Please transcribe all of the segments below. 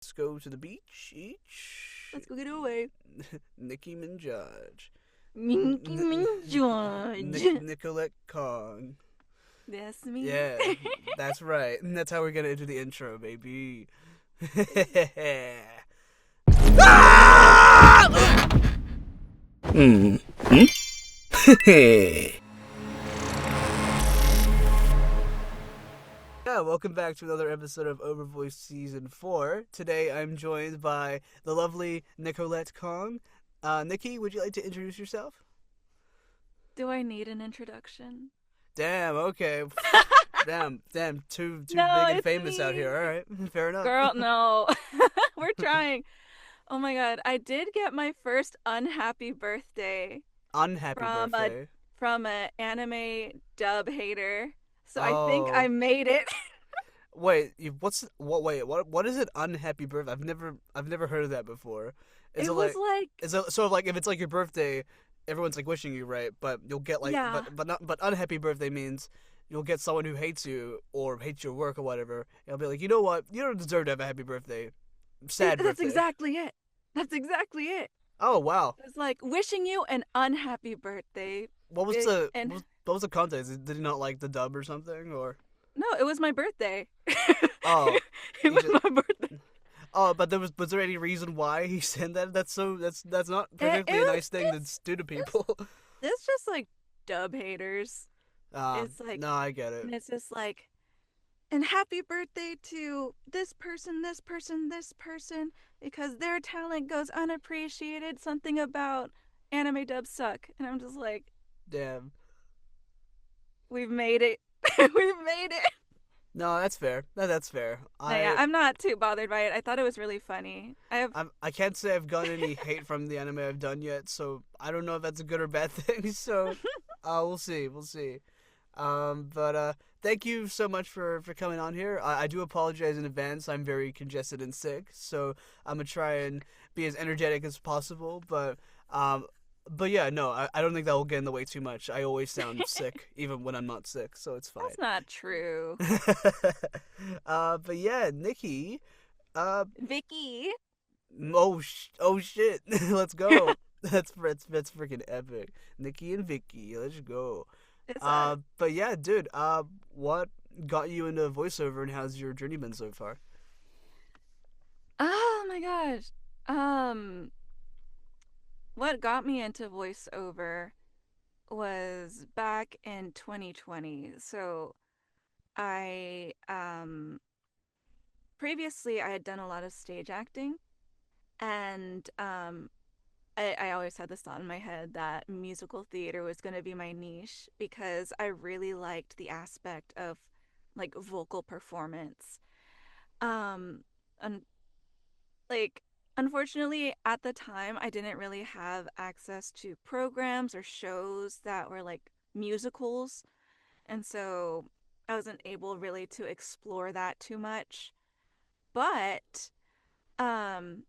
Let's go to the beach each. Let's go get away. Nicki Minaj. Minky Minaj. Nickolette Kong. That's me. Yeah, that's right. And that's how we're gonna enter the intro, baby. Hmm. Yeah, welcome back to another episode of OverVoice Season 4. Today I'm joined by the lovely Nickolette Kong. Nikki, would you like to introduce yourself? Do I need an introduction? Damn, okay. Damn, too No, big and it's famous me. out here. Alright, fair enough. Girl, no. We're trying. Oh my god, I did get my first unhappy birthday Unhappy from a birthday. from a anime dub hater. So I think I Oh. made it. Wait, what is it unhappy birthday? I've never heard of that before. Is it It was like like, is it sort of like if it's like your birthday, everyone's like wishing you right, but you'll get like yeah, but unhappy birthday means you'll get someone who hates you or hates your work or whatever. And I'll be like, you know what? You don't deserve to have a happy birthday. Sad that's birthday. exactly it. That's exactly it. Oh wow. It was like wishing you an unhappy birthday. What was It, the and what was the context? Did he not like the dub or something or? No, it was my birthday. Oh, It he was just. my birthday. Oh, but was there any reason why he said that? That's not It, particularly a it, nice thing to it's do to it's people. it's just like dub haters. It's like, No, I get it. and it's just like, and happy birthday to this person, this person, this person, because their talent goes unappreciated. Something about anime dubs suck, and I'm just like, Damn. we've made it. We've made it. No, that's fair. That's fair. No, yeah, I'm not too bothered by it. I thought it was really funny. I can't say I've gotten any hate from the anime I've done yet, so I don't know if that's a good or bad thing. So, we'll see. We'll see. But thank you so much for coming on here. I do apologize in advance. I'm very congested and sick, so I'm gonna try and be as energetic as possible. But yeah, no, I don't think that will get in the way too much. I always sound sick, even when I'm not sick, so it's fine. That's not true. But yeah, Nikki. Vicky. Oh shit, let's go. That's freaking epic. Nikki and Vicky, let's go. It's But yeah, dude. What got you into voiceover, and how's your journey been so far? Oh my gosh. Um, what got me into voiceover was back in 2020. So I previously I had done a lot of stage acting, and I always had this thought in my head that musical theater was going to be my niche because I really liked the aspect of like vocal performance. Um, and like unfortunately at the time I didn't really have access to programs or shows that were like musicals, and so I wasn't able really to explore that too much. But um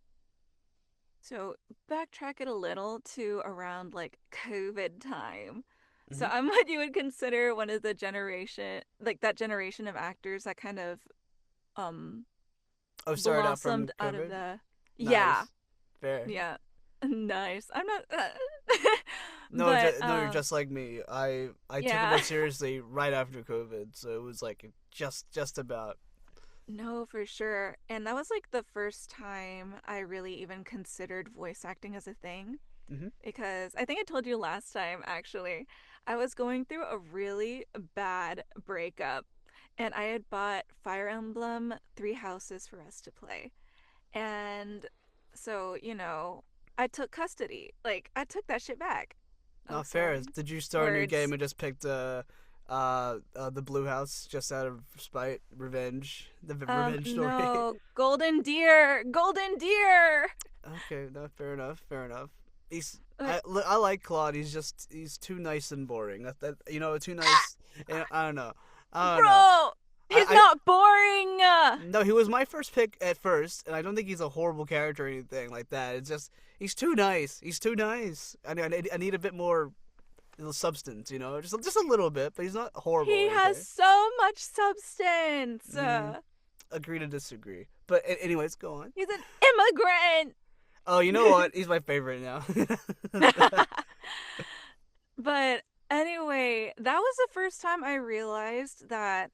so backtrack it a little to around like COVID time. So Hmm. I'm what you would consider one of the generation, like that generation of actors that kind of um Oh, started out from blossomed out of COVID. the, yeah, Nice, fair. yeah. Nice. I'm not No, but no, you're just like me. I took it more yeah. seriously right after COVID, so it was like just about. No, for sure. And that was like the first time I really even considered voice acting as a thing, Hmm. because I think I told you last time actually. I was going through a really bad breakup, and I had bought Fire Emblem Three Houses for us to play. And so, I took custody. Like, I took that shit back. Oh, Not fair. sorry. Did you start a new game Words. and just picked the Blue House just out of spite, revenge, the revenge story? No. Golden Deer. Golden Deer. Okay, no, fair enough, fair enough. He's Like, I like Claude. He's too nice and boring. Too nice. I don't know. I don't know. bro, he's I not boring. No, he was my first pick at first, and I don't think he's a horrible character or anything like that. It's just he's too nice. He's too nice. I need a bit more substance, just a little bit, but he's not horrible He or has anything. so much substance. Mm, agree to disagree. But anyways, go on. He's an immigrant. Oh, you know what? He's my favorite now. But anyway, that was the first time I realized that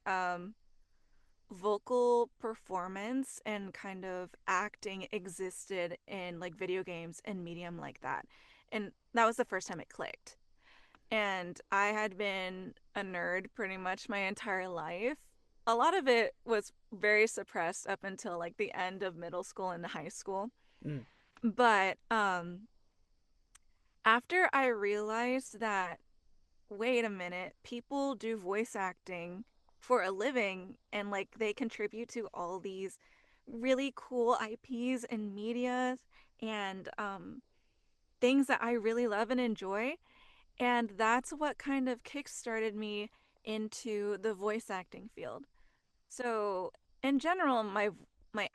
vocal performance and kind of acting existed in like video games and medium like that. And that was the first time it clicked. And I had been a nerd pretty much my entire life. A lot of it was very suppressed up until like the end of middle school and high school. Mm. But after I realized that, wait a minute, people do voice acting for a living and like they contribute to all these really cool IPs and media and things that I really love and enjoy. And that's what kind of kickstarted me into the voice acting field. So, in general, my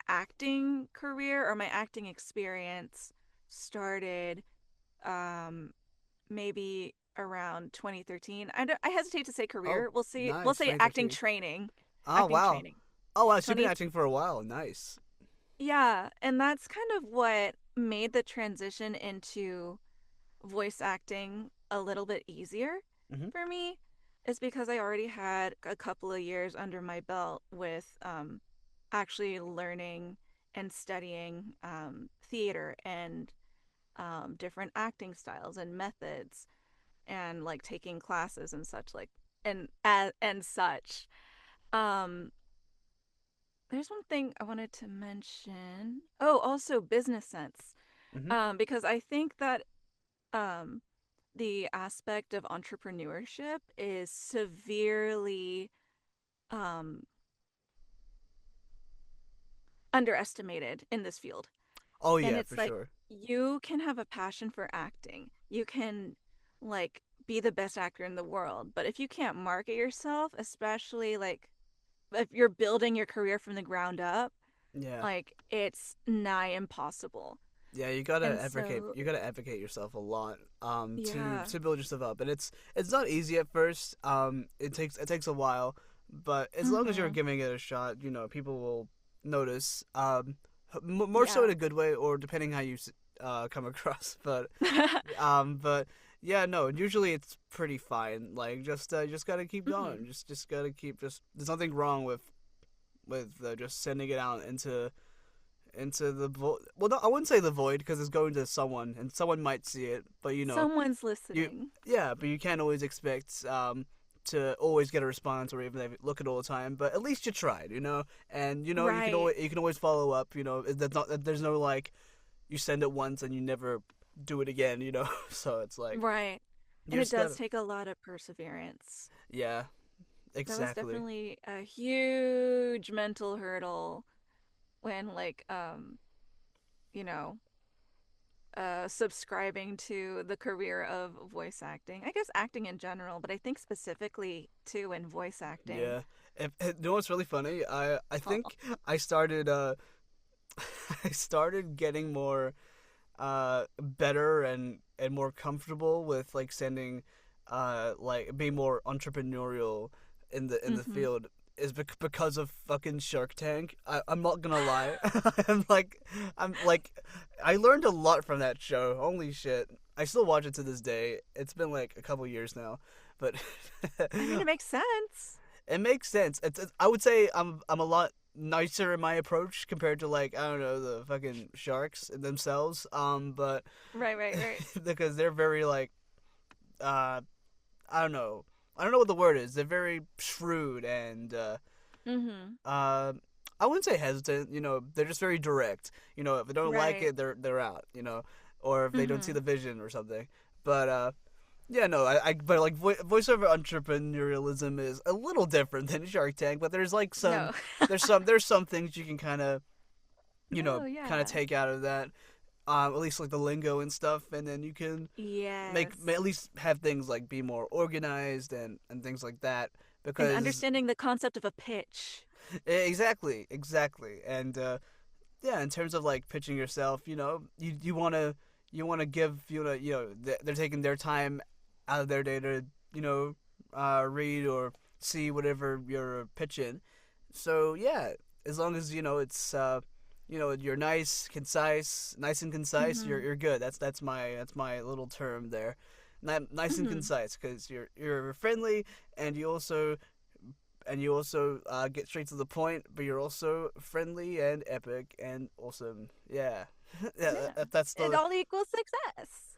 acting career or my acting experience started um maybe around 2013. I hesitate to say Oh, career. We'll nice. say acting 2013. training. Oh, Acting wow. training. Oh, wow. So you've been 20 acting for a while. Nice. Yeah, and that's kind of what made the transition into voice acting a little bit easier Hmm. for me is because I already had a couple of years under my belt with actually learning and studying theater and different acting styles and methods and like taking classes and such like and such. Um, there's one thing I wanted to mention. Oh, also business sense. Hmm. Because I think that um the aspect of entrepreneurship is severely um, underestimated in this field. Oh, And yeah, it's for like sure. you can have a passion for acting. You can like be the best actor in the world, but if you can't market yourself, especially like if you're building your career from the ground up, Yeah. like it's nigh impossible. Yeah, And so, you gotta advocate yourself a lot yeah. to build yourself up. And it's not easy at first. It takes a while, but as long as you're Mhm. giving it a shot, people will notice. More so in Yeah. a good way, or depending how you come across. But yeah, no, usually it's pretty fine. Like just gotta keep going. Mhm. Just gotta keep just. There's nothing wrong with just sending it out into the void. Well, no, I wouldn't say the void because it's going to someone, and someone might see it. But Someone's you listening. yeah, but you can't always expect to always get a response or even look at all the time. But at least you tried, and Right. you can always follow up. That's not there's no like you send it once and you never do it again. So it's like Right. you And it just does gotta take a lot of perseverance. yeah, That was exactly. definitely a huge mental hurdle when like you know, subscribing to the career of voice acting. I guess acting in general, but I think specifically too in voice acting. Yeah. You know what's really funny? I think I started I started getting more better and more comfortable with like sending like being more entrepreneurial in the Mhm. field is because of fucking Shark Tank. I'm not gonna lie. I'm like I learned a lot from that show. Holy shit. I still watch it to this day. It's been like a couple years now, but I mean, it makes sense. it makes sense. I would say I'm a lot nicer in my approach compared to like I don't know the fucking sharks themselves. But Right, right, right. because they're very like uh I don't know. I don't know what the word is. They're very shrewd and Mhm. uh I wouldn't say hesitant. They're just very direct. If they don't like Right. it, they're out. Or if they don't see Mhm. the vision or something. But yeah, no, but like voiceover entrepreneurialism is a little different than Shark Tank, but there's like No. there's some things you can kind of Oh, kind of yeah. take out of that, at least like the lingo and stuff, and then you can Yes. at least have things like be more organized and things like that And because understanding the concept of a pitch. exactly, and yeah, in terms of like pitching yourself, you want to give they're taking their time out of their day to read or see whatever you're pitching. So yeah, as long as it's you're nice and concise. Mm-hmm. You're good. That's my little term there. Nice and Mm-hmm. concise, because you're friendly, and you also get straight to the point, but you're also friendly and epic and awesome. Yeah, yeah. Yeah. That's It the all equals success.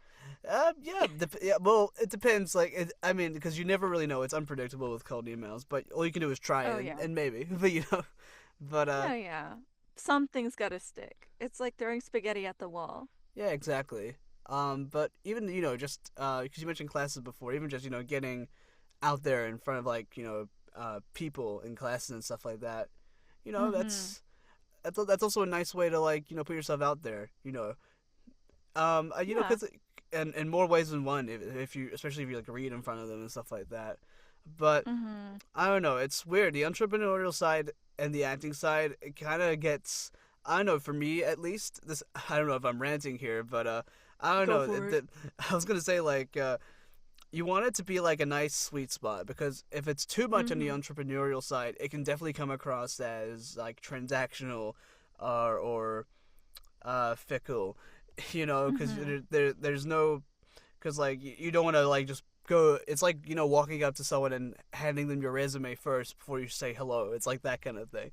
yeah, yeah. Well, it depends. I mean, because you never really know. It's unpredictable with cold emails, but all you can do is try Oh, and yeah. and maybe, but but Yeah, yeah. Something's gotta stick. It's like throwing spaghetti at the wall. yeah, exactly. But even just because you mentioned classes before, even just getting out there in front of people in classes and stuff like that. You know, Mm-hmm. that's also a nice way to put yourself out there. Yeah. Because in more ways than one, if you especially if you read in front of them and stuff like that. But Mm-hmm. I don't know, it's weird. The entrepreneurial side and the acting side, it kind of gets. I don't know. For me, at least, this. I don't know if I'm ranting here, but I don't Go know. for it. I was gonna say you want it to be like a nice sweet spot, because if it's too much on the Mm-hmm. entrepreneurial side, it can definitely come across as like transactional, or fickle, because Mm-hmm. there's no, because you don't want to just go. It's like walking up to someone and handing them your resume first before you say hello. It's like that kind of thing.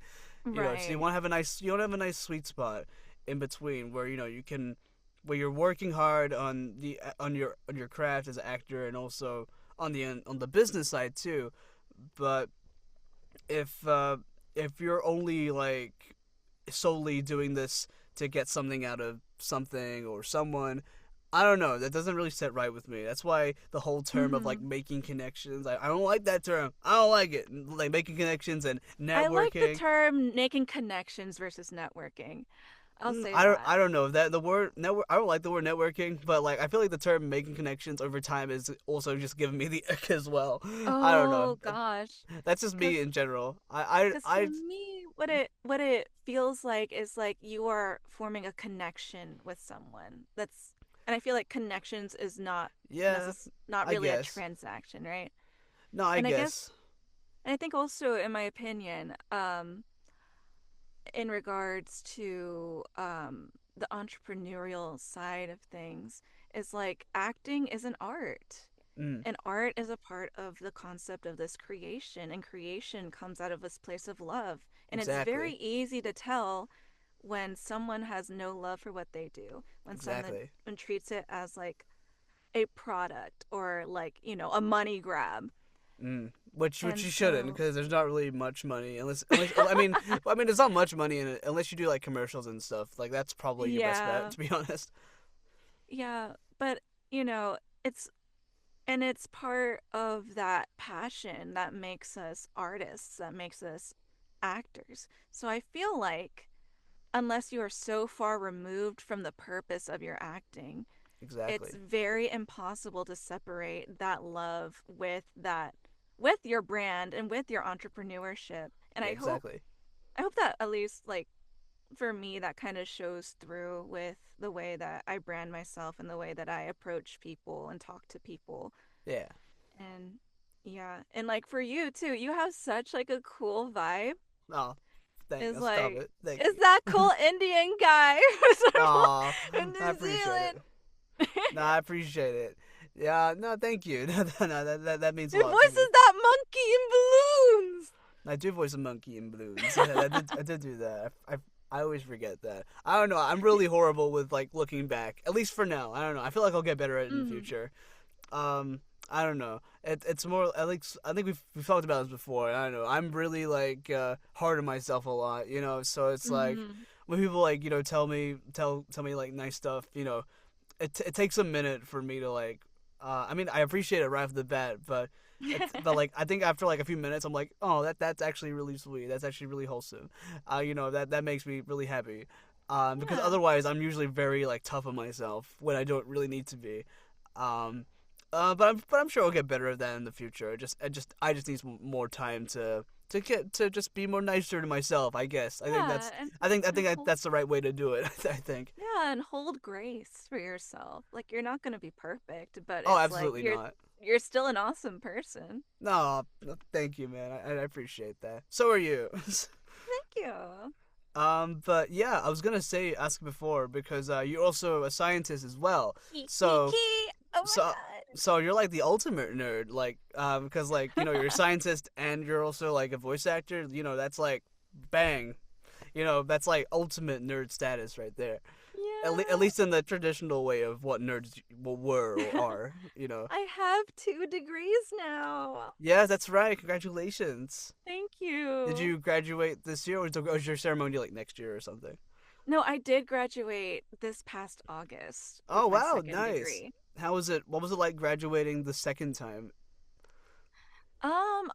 So Right. you want to have a nice sweet spot in between where you can, where you're working hard on your craft as an actor, and also on the business side too. But if uh, if you're only solely doing this to get something out of something or someone, I don't know. That doesn't really sit right with me. That's why the whole term of Mm-hmm. making connections, I don't like that term. I don't like it. Like making connections and I like the networking. term making connections versus networking. I'll say I don't that. I don't know that the word network. I don't like the word networking, but I feel like the term making connections over time is also just giving me the ick as well. I don't know. Oh gosh. That's just Cause, me in general. I 'cause I for me, what it feels like is like you are forming a connection with someone. And I feel like connections is yeah, not I really a guess. transaction, right? No, I And I guess. guess, and I think also, in my opinion, in regards to the entrepreneurial side of things, is like acting is an art. Mm, And art is a part of the concept of this creation, and creation comes out of this place of love. And it's very exactly. easy to tell when someone has no love for what they do, when someone Exactly. treats it as like a product or like, a money grab. Which And you shouldn't, so, because there's not really much money unless I mean there's not much money in it unless you do commercials and stuff. That's probably your best bet, yeah, to be honest. yeah, but you know, it's and it's part of that passion that makes us artists, that makes us actors. So I feel like unless you are so far removed from the purpose of your acting, it's Exactly. very impossible to separate that love with your brand and with your entrepreneurship. And Yeah, I hope exactly. I hope that at least like for me that kind of shows through with the way that I brand myself and the way that I approach people and talk to people. Yeah. And yeah, and like for you too, you have such like a cool vibe. Oh, Is stop like it. Thank is you. that cool Indian guy Aw, in I New appreciate it. Zealand? No, I appreciate it. Yeah, no, thank you. No, that means a It lot to me. voices that monkey in balloons. I do voice a monkey in balloons. Yeah, I did do that. I always forget that. I don't know. I'm really horrible with looking back. At least for now. I don't know. I feel like I'll get better at it in the Mm-hmm. future. I don't know. It's more. I think we've talked about this before. I don't know. I'm really hard on myself a lot. So it's Mm-hmm. when people tell me nice stuff. It takes a minute for me to I mean, I appreciate it right off the bat, but I think after a few minutes, I'm like, oh, that's actually really sweet. That's actually really wholesome. That makes me really happy. Because Yeah. otherwise, I'm usually very tough on myself when I don't really need to be. Um, but I'm sure I'll get better at that in the future. I just need more time to just be more nicer to myself. I guess. I think Yeah, that's. I think hold that's the right way to do it. I think. yeah, and hold grace for yourself. Like you're not going to be perfect, but Oh, it's like absolutely you're not. you're still an awesome person. No, thank you, man. I appreciate that. So are you. Thank you. But yeah, I was gonna say ask before because you're also a scientist as well. So Nikki! Oh my so god. so you're like the ultimate nerd, like because like you're a scientist and you're also like a voice actor. That's like bang. That's like ultimate nerd status right there. At least in the traditional way of what nerds were or Yeah. are. I have 2 degrees now. Yeah, that's right. Congratulations. Thank Did you. you graduate this year, or was your ceremony like next year or something? No, I did graduate this past August Oh with my wow, second nice. degree. How was it? What was it like graduating the second time?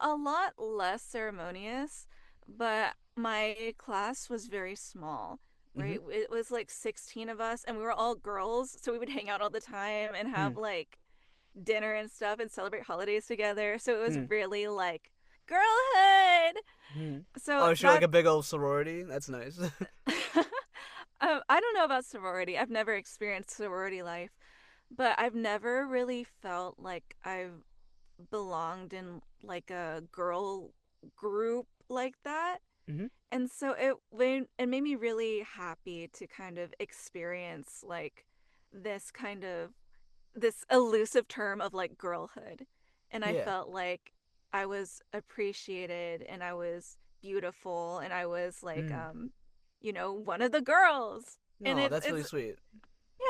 A lot less ceremonious, but my class was very small, Mm-hmm. right? It was like 16 of us, and we were all girls, so we would hang out all the time and have like dinner and stuff and celebrate holidays together. So it was Hmm. really like girlhood. Hmm. So Oh, is she like that a big old sorority? That's nice. I don't know about sorority. I've never experienced sorority life, but I've never really felt like I've belonged in like a girl group like that. Hmm. And so it made me really happy to kind of experience like this kind of this elusive term of like girlhood. And I Yeah. felt like I was appreciated and I was beautiful and I was like Mm. one of the girls. And No, it's that's really it's sweet.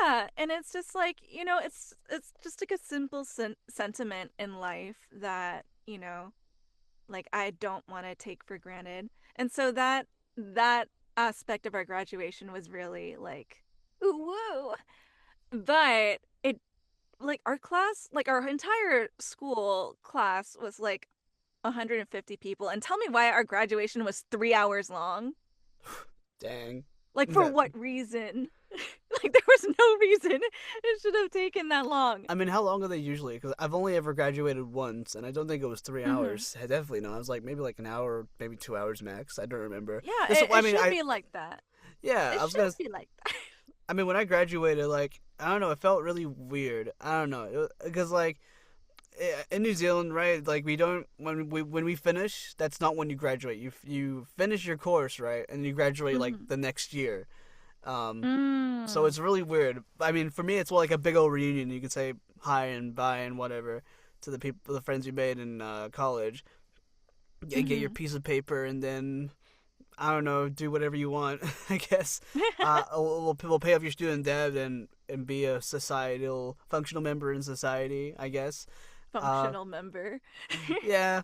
yeah, and it's just like, it's just like a simple sentiment in life that, like I don't want to take for granted. And so that aspect of our graduation was really like ooh woo. But it like our class, like our entire school class was like 150 people. And tell me why our graduation was 3 hours long. Dang. Like for That. what reason? Like there was no reason it should have taken that long. I mean, how long are they usually? Because I've only ever graduated once, and I don't think it was 3 hours. Mhm. Definitely not. I was like maybe like an hour, maybe 2 hours max. I don't remember. Yeah, This. I it mean, should I be like that. yeah. It I was should gonna. be like that. I mean, when I graduated, like I don't know, it felt really weird. I don't know, because like in New Zealand, right? Like we don't when we finish, that's not when you graduate. You finish your course, right, and you graduate like Mhm. the next year. Um, so Mm. it's really weird. I mean, for me, it's like a big old reunion. You could say hi and bye and whatever to the people, the friends you made in college. You get your Mhm. piece of paper and then I don't know, do whatever you want. I guess we'll pay off your student debt and be a societal functional member in society. I guess. Uh, Functional member. yeah,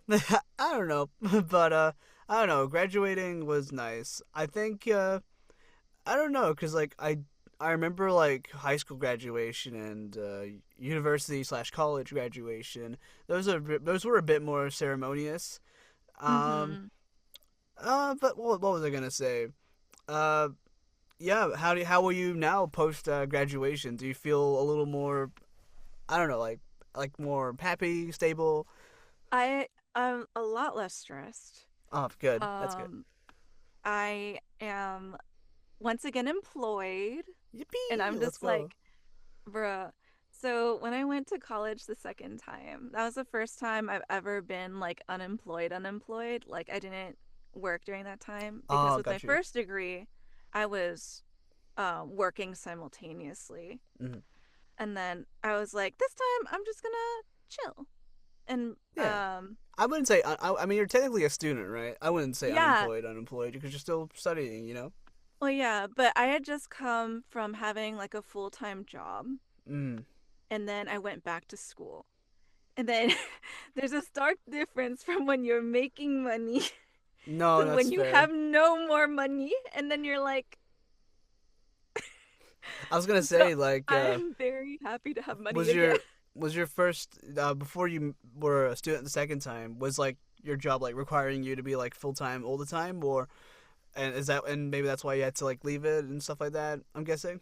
I don't know, but I don't know. Graduating was nice. I think I don't know, cause like I remember like high school graduation and university slash college graduation. Those were a bit more ceremonious. Um, Mhm. but what was I gonna say? Uh, yeah. How were you now post graduation? Do you feel a little more? I don't know, like more happy, stable. I'm a lot less stressed. Oh, good. That's good. Um I am once again employed and Yippee! I'm Let's just go. like, bruh. So when I went to college the second time, that was the first time I've ever been like unemployed. Like I didn't work during that time because Oh, with my got you. first degree, I was working simultaneously. Hmm. And then I was like, this time I'm just gonna chill. And Yeah. I wouldn't say. I mean, you're technically a student, right? I wouldn't say yeah, unemployed, because you're still studying. well, yeah, but I had just come from having like a full-time job, Mm. and then I went back to school. And then there's a stark difference from when you're making money No, to that's when you fair. have no more money, and then you're like, I was gonna so say like, I'm very happy to have money was again. your first before you were a student the second time, was like your job like requiring you to be like full time all the time, or and maybe that's why you had to like leave it and stuff like that. I'm guessing.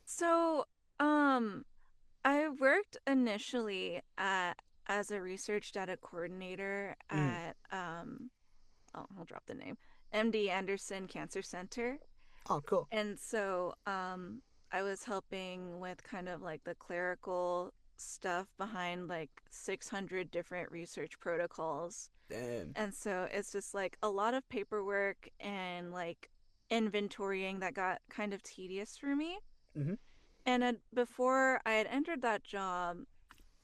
So, um, I worked initially as a research data coordinator Mm. at oh, I'll drop the name, MD Anderson Cancer Center. Oh, cool. And so I was helping with kind of like the clerical stuff behind like 600 different research protocols. Damn. And so it's just like a lot of paperwork and like inventorying that got kind of tedious for me. Hmm. And before I had entered that job,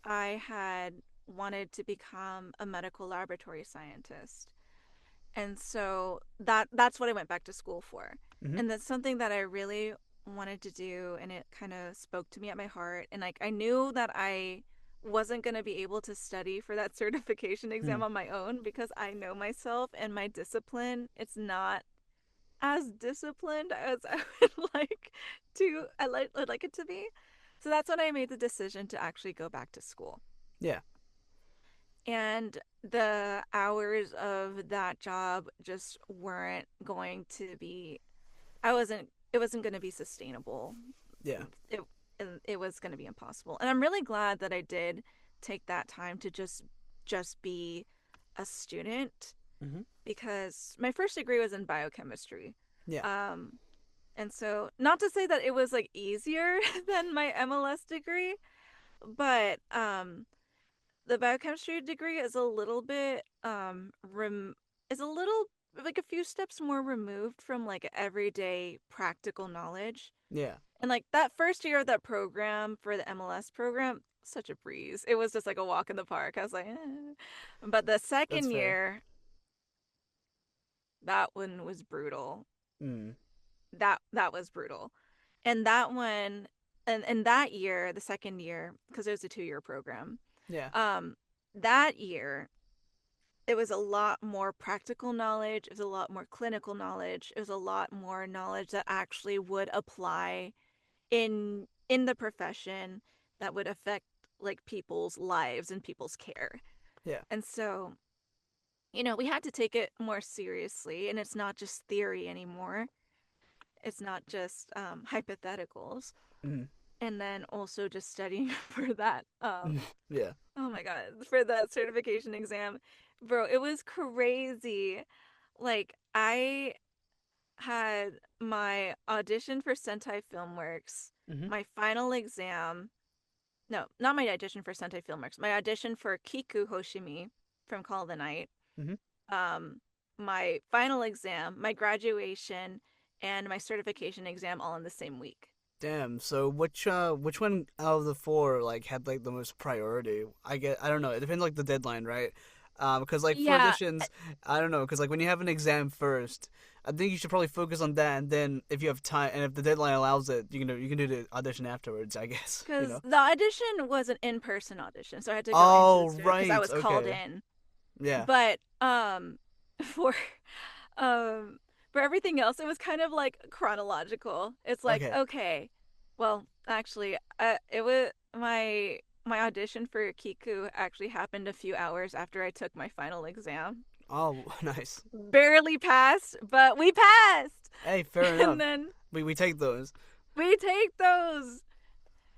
I had wanted to become a medical laboratory scientist. And so that's what I went back to school for. Hmm. And that's something that I really wanted to do, and it kind of spoke to me at my heart. And like I knew that I wasn't going to be able to study for that certification exam on my own because I know myself and my discipline. It's not as disciplined as I would I'd like it to be. So that's when I made the decision to actually go back to school. Yeah. And the hours of that job just weren't going to be I wasn't it wasn't going to be sustainable. Yeah. It it was going to be impossible. And I'm really glad that I did take that time to just be a student Hmm. because my first degree was in biochemistry. Yeah. Um and so not to say that it was like easier than my MLS degree, but the biochemistry degree is a little bit is a little like a few steps more removed from like everyday practical knowledge. Yeah. And like that first year of that program for the MLS program, such a breeze. It was just like a walk in the park. I was like, eh. But the That's second fair. year, that one was brutal. Mm. That was brutal. And that one and that year, the second year, because it was a 2-year program, Yeah. um, that year it was a lot more practical knowledge. It was a lot more clinical knowledge. It was a lot more knowledge that actually would apply in the profession that would affect like people's lives and people's care. Yeah. And so, we had to take it more seriously, and it's not just theory anymore. It's not just hypotheticals. Hmm. And then also just studying for that Yeah. oh my god, for that certification exam. Bro, it was crazy. Like I had my audition for Sentai Filmworks, Hmm. my final exam. No, not my audition for Sentai Filmworks. My audition for Kiku Hoshimi from Call of the Night. Hmm. Um, my final exam, my graduation, and my certification exam all in the same week. Damn. So which one out of the four like had like the most priority? I don't know. It depends like the deadline, right? Because like for Yeah, auditions, I don't know. Because like when you have an exam first, I think you should probably focus on that, and then if you have time and if the deadline allows it, you can do the audition afterwards. I guess you because know. the audition was an in-person audition, so I had to go into the Oh studio because I right. was called Okay. in. Yeah. But for um for everything else, it was kind of like chronological. It's like, Okay. okay, well, actually, it was my audition for Kiku actually happened a few hours after I took my final exam. Oh, nice. Barely passed, but we passed. Hey, fair And enough. then We take those. we take those.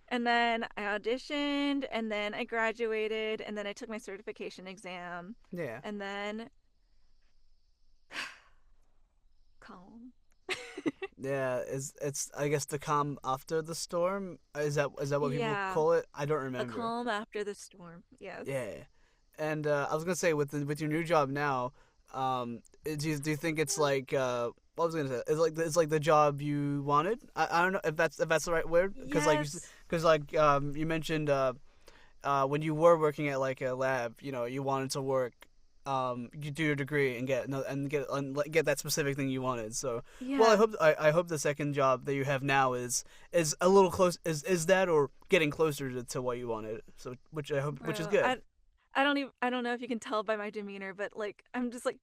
And then I auditioned, and then I graduated, and then I took my certification exam, Yeah. and then calm. Yeah, it's I guess the calm after the storm. Is that what people Yeah, call it? I don't a remember. calm after the storm. Yes. Yeah, and I was gonna say with your new job now, do you think it's like what was I gonna say? It's like the job you wanted? I don't know if that's the right word because Yes. you mentioned when you were working at like a lab, you wanted to work, you do your degree and get that specific thing you wanted. So, well, I Yeah. hope I hope the second job that you have now is a little close is that or getting closer to what you wanted. So, which is Bro, good. I don't know if you can tell by my demeanor, but like I'm just like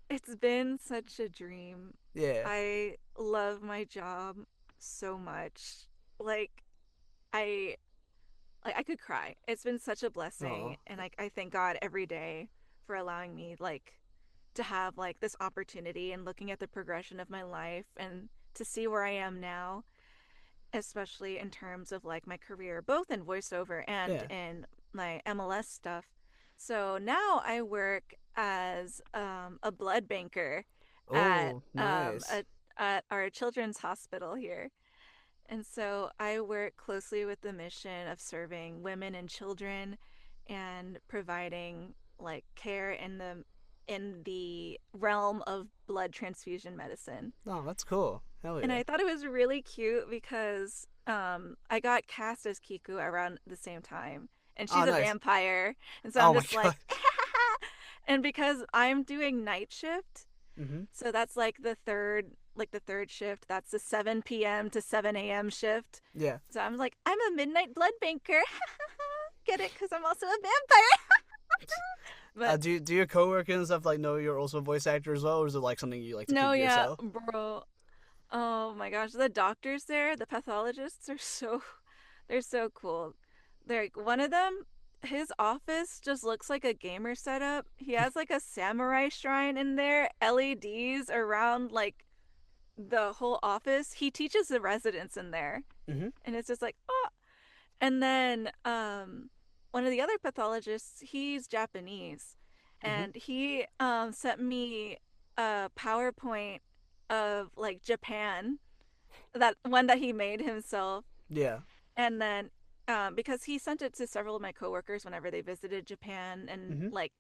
it's been such a dream. Yeah. I love my job so much. Like I I could cry. It's been such a blessing, Oh. and like I thank God every day for allowing me like to have like this opportunity and looking at the progression of my life and to see where I am now, especially in terms of like my career, both in voiceover and Yeah. in my MLS stuff. So now I work as a blood banker at Oh, nice. at our children's hospital here. And so I work closely with the mission of serving women and children and providing like care in the realm of blood transfusion medicine. Oh, that's cool. Hell And yeah. I thought it was really cute because I got cast as Kiku around the same time. And Oh, she's a nice. vampire. And so I'm Oh my just like, god. and because I'm doing night shift, Hmm. so that's like the third shift. That's the 7 p.m. to 7 a.m. shift. Yeah. So I'm like, I'm a midnight blood banker. Get it? Because I'm also a vampire. But Do your coworkers and stuff like know you're also a voice actor as well, or is it like something you like to keep no, to yeah, yourself? bro. Oh my gosh, the doctors there, the pathologists are they're so cool. They're like one of them, his office just looks like a gamer setup. He has like a samurai shrine in there, LEDs around like the whole office. He teaches the residents in there. Hmm. And it's just like, oh. And then one of the other pathologists, he's Japanese. Hmm. And he sent me a PowerPoint of like Japan, that one that he made himself. Yeah. And then because he sent it to several of my coworkers whenever they visited Japan, and Hmm. like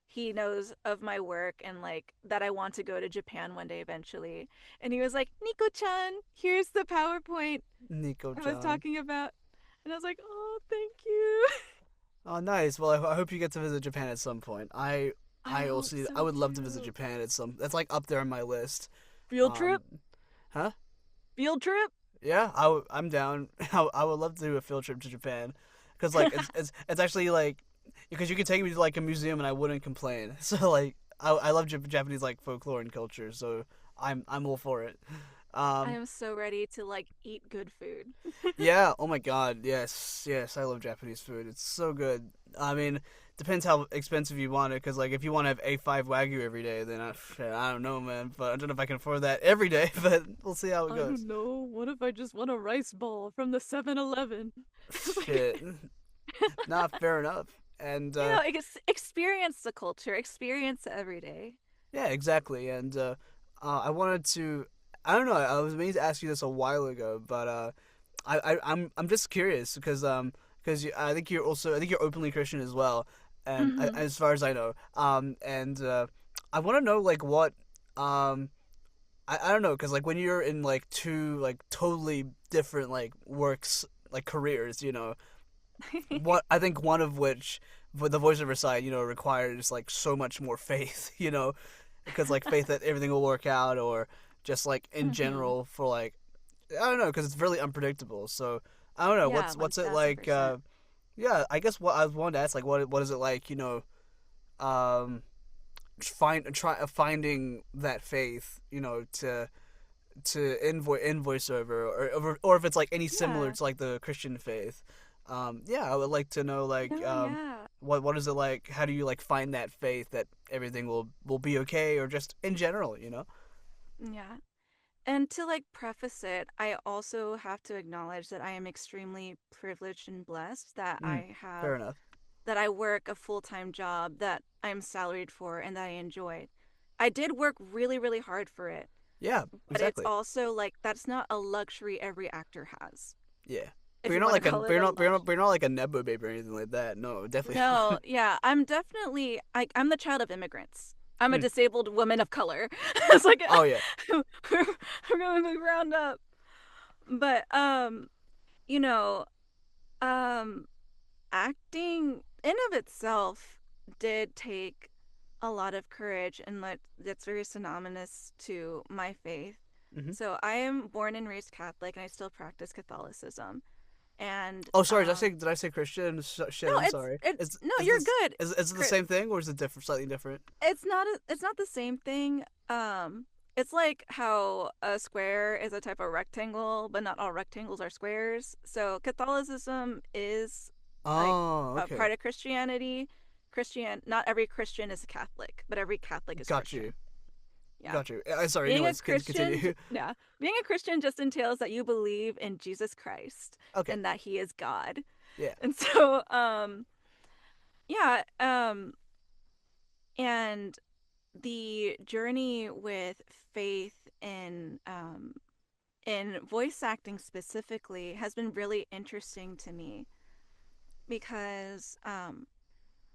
he knows of my work and like that I want to go to Japan one day eventually. And he was like, Nico-chan, here's the PowerPoint I was Nico-chan. talking about. And I was like, oh, thank you. Oh, nice. Well, I hope you get to visit Japan at some point. I hope I so would love to visit too. Japan at some. That's like up there on my list. Field Um, trip? huh? Field trip? Yeah, I'm down. I would love to do a field trip to Japan, because like it's actually like because you could take me to like a museum and I wouldn't complain. So like I love Japanese like folklore and culture, so I'm all for it. I Um, am so ready to like eat good food. yeah. Oh my God. Yes. Yes. I love Japanese food. It's so good. I mean, depends how expensive you want it. Because like, if you want to have A5 wagyu every day, then I don't know, man. But I don't know if I can afford that every day. But we'll see how it I goes. don't know. What if I just want a rice ball from the 7-Eleven? It's like, Shit. Not fair enough. And experience the culture, experience the everyday. yeah, exactly. And I wanted to. I don't know. I was meaning to ask you this a while ago, but I'm just curious because I think you're openly Christian as well, and Hmm. as far as I know, and I want to know like what I don't know because like when you're in like two like totally different like works like careers, what I think one of which for the voiceover side, requires like so much more faith, because like faith that everything will work out, or just like in Hmm. general for like I don't know, because it's really unpredictable. So I don't know Yeah, what's it like. 1000%. Yeah, I guess what I wanted to ask, like, what is it like? Um, finding that faith, to in voiceover, or if it's like any similar Yeah. to like the Christian faith. Yeah, I would like to know like No, yeah. what is it like? How do you like find that faith that everything will be okay, or just in general? Yeah. And to like preface it, I also have to acknowledge that I am extremely privileged and blessed that Mm, fair enough. I work a full-time job that I'm salaried for and that I enjoy. I did work really, really hard for it, Yeah, but it's exactly. also like that's not a luxury every actor has, Yeah. But if you're you not want to like call it a but luxury. you're not like a nepo baby or anything like that. No, definitely No, not. yeah, I'm definitely I'm the child of immigrants. I'm a Mm. disabled woman of color. It's like Oh yeah. we're, we're going the ground up. But you know, um acting in of itself did take a lot of courage, and that's very synonymous to my faith. Hmm. So I am born and raised Catholic, and I still practice Catholicism. And Oh, sorry. Did I say Christian? Shit, no, I'm sorry. it's no, Is you're this good. is it the same thing, or is it different, slightly different? It's not the same thing. It's like how a square is a type of rectangle, but not all rectangles are squares. So Catholicism is like Oh, a okay. part of Christianity. Not every Christian is a Catholic, but every Catholic is Got you. Christian. Yeah. Got you. Sorry. Being a Anyways, Christian, continue. yeah. Being a Christian just entails that you believe in Jesus Christ Okay. and that he is God. Yeah. And so yeah, and the journey with faith in voice acting specifically has been really interesting to me because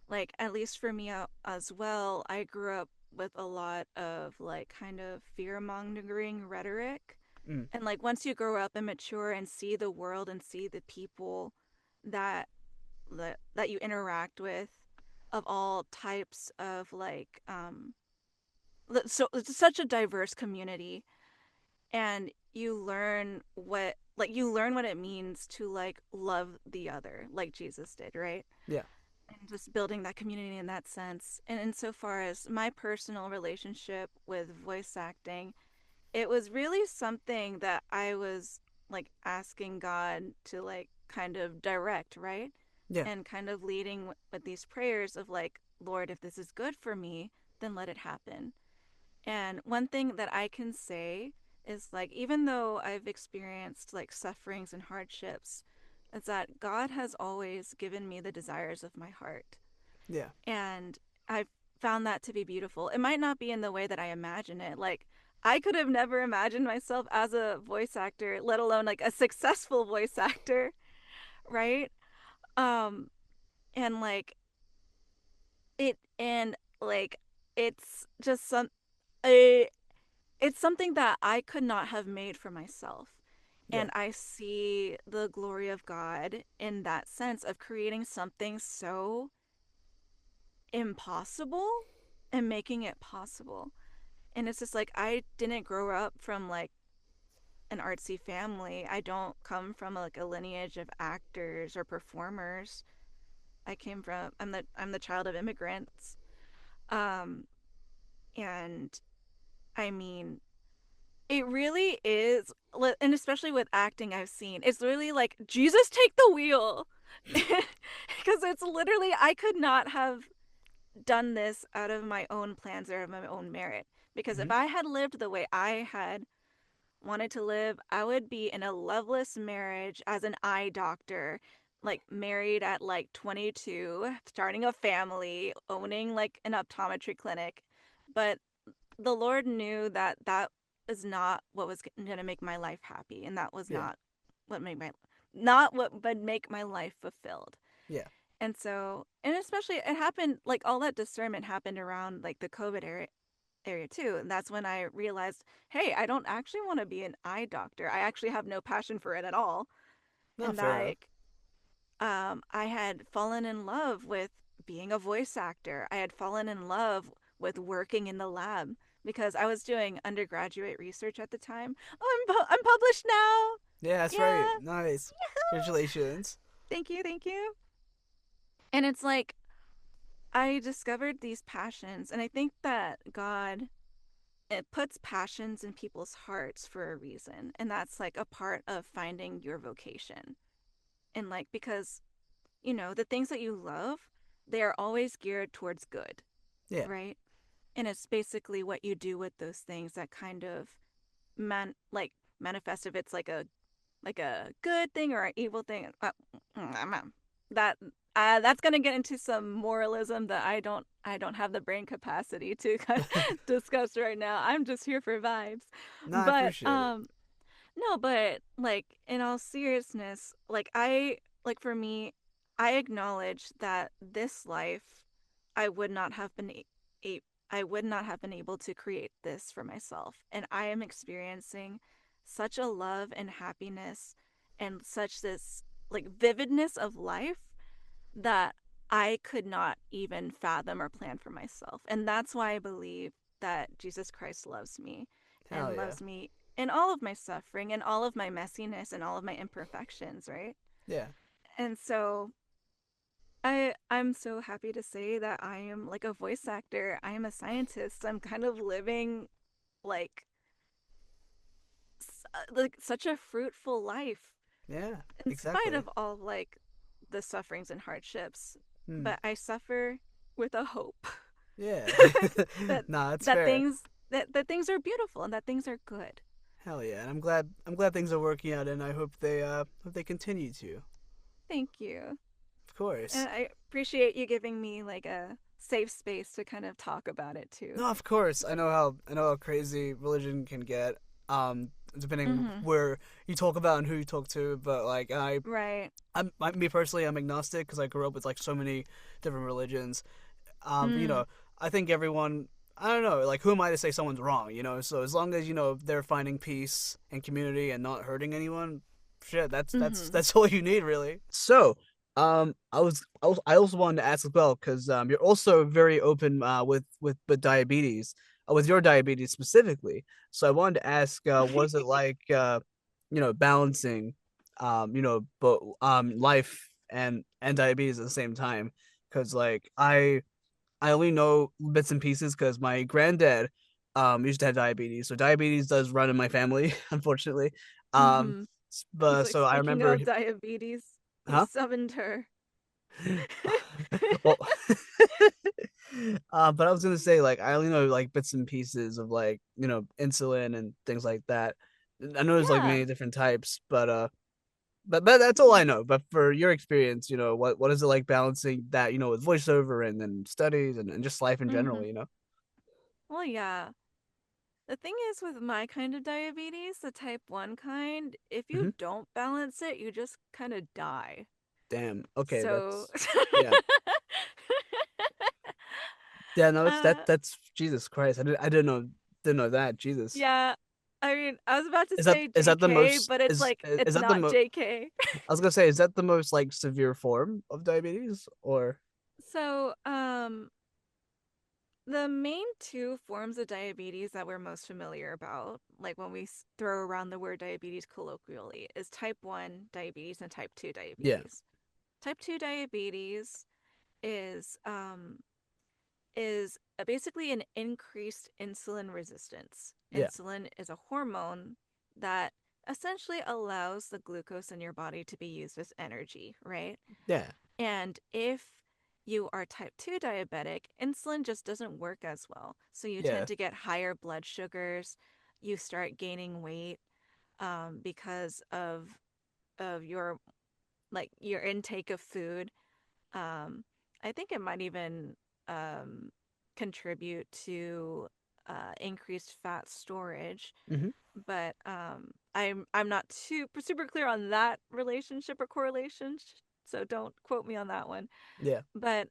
like at least for me as well, I grew up with a lot of like kind of fear mongering rhetoric. Mm. And like once you grow up and mature and see the world and see the people that that you interact with of all types of like so it's such a diverse community, and you learn what it means to like love the other like Jesus did, right? Yeah. And just building that community in that sense. And insofar as my personal relationship with voice acting, it was really something that I was like asking God to like kind of direct, right? Yeah. And kind of leading with these prayers of like, Lord, if this is good for me, then let it happen. And one thing that I can say is like, even though I've experienced like sufferings and hardships, is that God has always given me the desires of my heart. Yeah. And I've found that to be beautiful. It might not be in the way that I imagine it. Like, I could have never imagined myself as a voice actor, let alone like a successful voice actor, right? Um, and like and like it's just a it's something that I could not have made for myself. Yeah. And I see the glory of God in that sense of creating something so impossible and making it possible. And it's just like I didn't grow up from like an artsy family. I don't come from like a lineage of actors or performers. I'm the child of immigrants. Um and I mean, it really is, and especially with acting, I've seen it's really like Jesus take the wheel, because it's literally I could not have done this out of my own plans or of my own merit. Because Hmm. if I had lived the way I had wanted to live, I would be in a loveless marriage as an eye doctor, like married at like 22, starting a family, owning like an optometry clinic. But the Lord knew that that is not what was going to make my life happy, and that was Yeah. what made my not what would make my life fulfilled. Yeah. And so, and especially it happened like all that discernment happened around like the COVID area too, and that's when I realized, hey, I don't actually want to be an eye doctor. I actually have no passion for it at all, Not and fair enough. like I had fallen in love with being a voice actor. I had fallen in love with working in the lab because I was doing undergraduate research at the time. Oh, I'm published now. Yeah, that's right. Yeah. Nice. Congratulations. Thank you, thank you. And it's like I discovered these passions, and I think that God it puts passions in people's hearts for a reason, and that's like a part of finding your vocation. And like because the things that you love, they are always geared towards good, Yeah. right? And it's basically what you do with those things that kind of manifest if it's like a good thing or an evil thing. That that's gonna get into some moralism that I don't have the brain capacity to discuss right now. I'm just here for vibes, No, I but appreciate it. no, but like in all seriousness, like for me, I acknowledge that this life I would not have been a I would not have been able to create this for myself. And I am experiencing such a love and happiness and such this like vividness of life that I could not even fathom or plan for myself. And that's why I believe that Jesus Christ loves me Hell and yeah. loves me in all of my suffering and all of my messiness and all of my imperfections, right? Yeah. And so I'm so happy to say that I am like a voice actor. I am a scientist. I'm kind of living like like such a fruitful life Yeah. in spite Exactly. of all like the sufferings and hardships. Hmm. But I suffer with a hope Yeah. that Nah, it's that fair. things that things are beautiful and that things are good. Hell yeah. And I'm glad things are working out, and I hope they continue to. Thank you. Of course. And I appreciate you giving me like a safe space to kind of talk about it too. No, of course. I know how crazy religion can get. Depending Mhm. where you talk about and who you talk to, but like Right. me personally, I'm agnostic because I grew up with like so many different religions. You Mm. know, I think everyone. I don't know, like who am I to say someone's wrong, you know? So as long as you know they're finding peace and community and not hurting anyone, shit, that's that's Mm-hmm. that's all you need really. So, I also wanted to ask as well because you're also very open with diabetes, with your diabetes specifically. So I wanted to ask, what is it like, balancing, but life and diabetes at the same time? Because like I only know bits and pieces because my granddad used to have diabetes, so diabetes does run in my family, unfortunately. Um, Mm-hmm. He's but like, so I speaking remember, of diabetes, he huh? summoned her. Well, but I was gonna say like I only know like bits and pieces of like insulin and things like that. I know there's like Yeah. many different types, but that's all I know. But for your experience, what is it like balancing that with voiceover and then studies and just life in Mm-hmm. general, you know? Well, yeah. The thing is with my kind of diabetes, the type 1 kind, if Hmm. you don't balance it, you just kind of die. Damn. Okay, So, that's yeah. Yeah, no, it's uh, that's Jesus Christ. I didn't know that. Jesus. yeah. I mean, I was about to Is that say is that the JK, most but it's is like, is it's that the not most JK. I was gonna say, is that the most like severe form of diabetes or So, the main two forms of diabetes that we're most familiar about, like when we throw around the word diabetes colloquially, is type 1 diabetes and type 2 yeah. diabetes. Type 2 diabetes is basically an increased insulin resistance. Yeah. Insulin is a hormone that essentially allows the glucose in your body to be used as energy, right? Yeah. And if you are type 2 diabetic, insulin just doesn't work as well. So you Yeah. tend to get higher blood sugars. You start gaining weight because of your intake of food. Um, I think it might even um, contribute to increased fat storage, Hmm. but I'm not super clear on that relationship or correlation, so don't quote me on that one. Yeah. But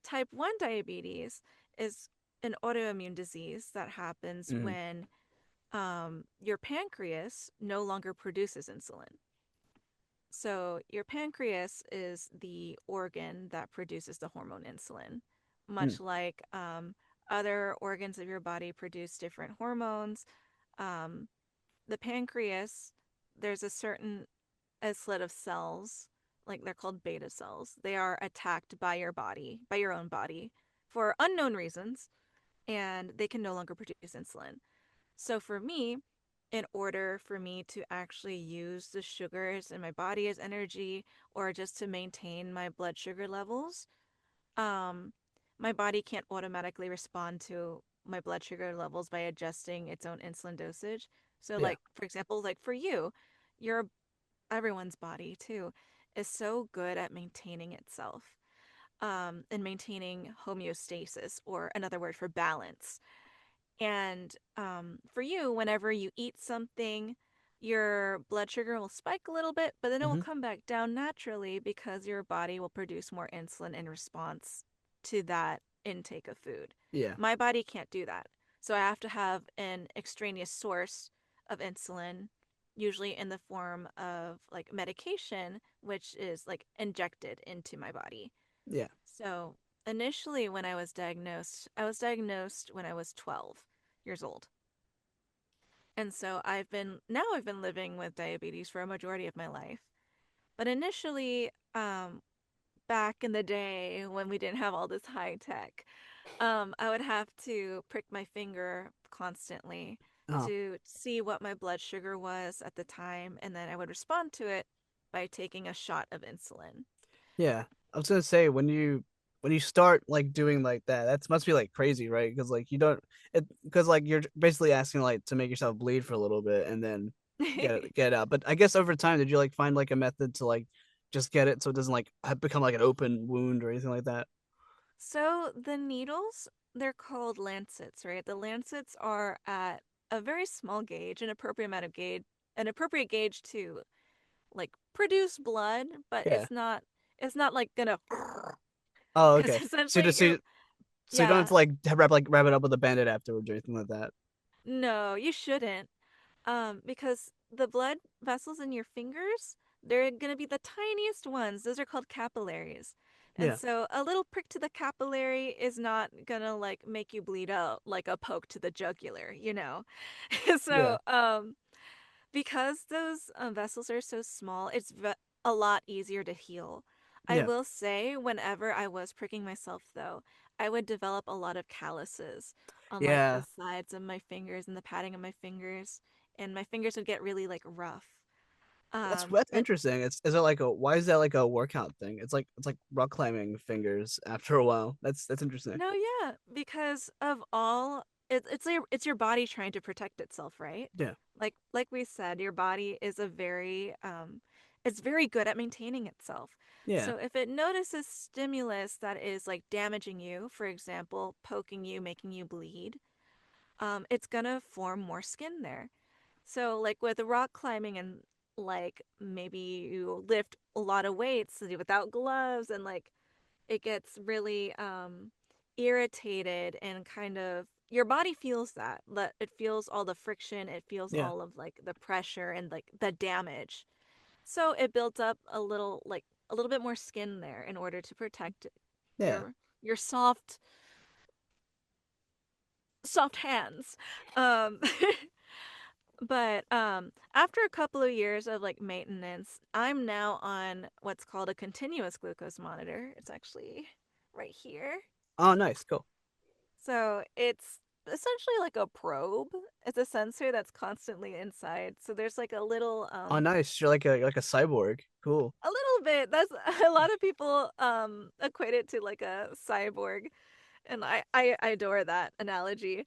type 1 diabetes is an autoimmune disease that happens Hmm. when your pancreas no longer produces insulin. So, your pancreas is the organ that produces the hormone insulin, Mm. much like other organs of your body produce different hormones. Um, the pancreas, there's a set of cells, like they're called beta cells. They are attacked by your body, by your own body, for unknown reasons, and they can no longer produce insulin. So for me, in order for me to actually use the sugars in my body as energy or just to maintain my blood sugar levels, um, my body can't automatically respond to my blood sugar levels by adjusting its own insulin dosage. So, Yeah. like, for example, like for you, your everyone's body too is so good at maintaining itself and maintaining homeostasis, or another word for balance. And for you, whenever you eat something, your blood sugar will spike a little bit, but then it will Hmm. come back down naturally because your body will produce more insulin in response to that intake of food. Yeah. My body can't do that. So I have to have an extraneous source of insulin, usually in the form of like medication, which is like injected into my body. Yeah. So initially, when I was diagnosed when I was 12 years old. And so I've been living with diabetes for a majority of my life. But initially, back in the day when we didn't have all this high tech, I would have to prick my finger constantly Oh. to see what my blood sugar was at the time, and then I would respond to it by taking a shot of insulin. Yeah. I was gonna say when you start like doing like that must be like crazy, right? Because like you don't it because like you're basically asking like to make yourself bleed for a little bit and then get it out. But I guess over time, did you like find like a method to like just get it so it doesn't like become like an open wound or anything like that? So the needles, they're called lancets, right? The lancets are at a very small gauge, an appropriate gauge to like produce blood, but Yeah. it's not like gonna Oh, because okay. So essentially just so you're you- So you don't have Yeah. to wrap it up with a band-aid afterwards or anything like that. No, you shouldn't. Because the blood vessels in your fingers, they're gonna be the tiniest ones. Those are called capillaries. And Yeah, so a little prick to the capillary is not gonna like make you bleed out like a poke to the jugular, you know? yeah, So, because those vessels are so small, a lot easier to heal. I yeah, will say, whenever I was pricking myself, though, I would develop a lot of calluses on like the yeah. sides of my fingers and the padding of my fingers, and my fingers would get really like rough. That's But interesting. Is it like a why is that like a workout thing? It's like rock climbing fingers after a while. That's interesting. no, yeah, because of all it's your body trying to protect itself, right? Yeah, Like we said, your body is a very it's very good at maintaining itself. yeah, So if it notices stimulus that is like damaging you, for example, poking you, making you bleed, it's gonna form more skin there. So like with rock climbing and like maybe you lift a lot of weights without gloves and like it gets really irritated and kind of your body feels that it feels all the friction, it feels yeah, all of like the pressure and like the damage, so it builds up a little bit more skin there in order to protect yeah. your soft hands. um but after a couple of years of like maintenance, I'm now on what's called a continuous glucose monitor. It's actually right here. Oh, nice, cool. So it's essentially like a probe. It's a sensor that's constantly inside. So there's like Oh, nice. You're like a cyborg. Cool. a little bit. That's a lot of people equate it to like a cyborg, and I adore that analogy.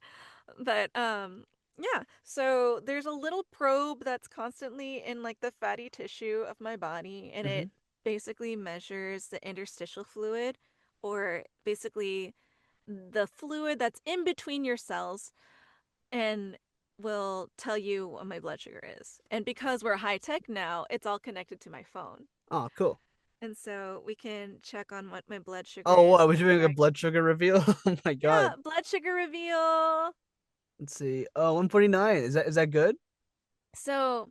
But yeah, so there's a little probe that's constantly in like the fatty tissue of my body, and Hmm. it basically measures the interstitial fluid, or basically the fluid that's in between your cells, and will tell you what my blood sugar is. And because we're high tech now, it's all connected to my phone. Oh, cool. And so we can check on what my blood sugar Oh, is what? We're in doing a direct. blood sugar reveal. Oh my God. Yeah, blood sugar reveal. Let's see. Oh, 149. Is that good? So,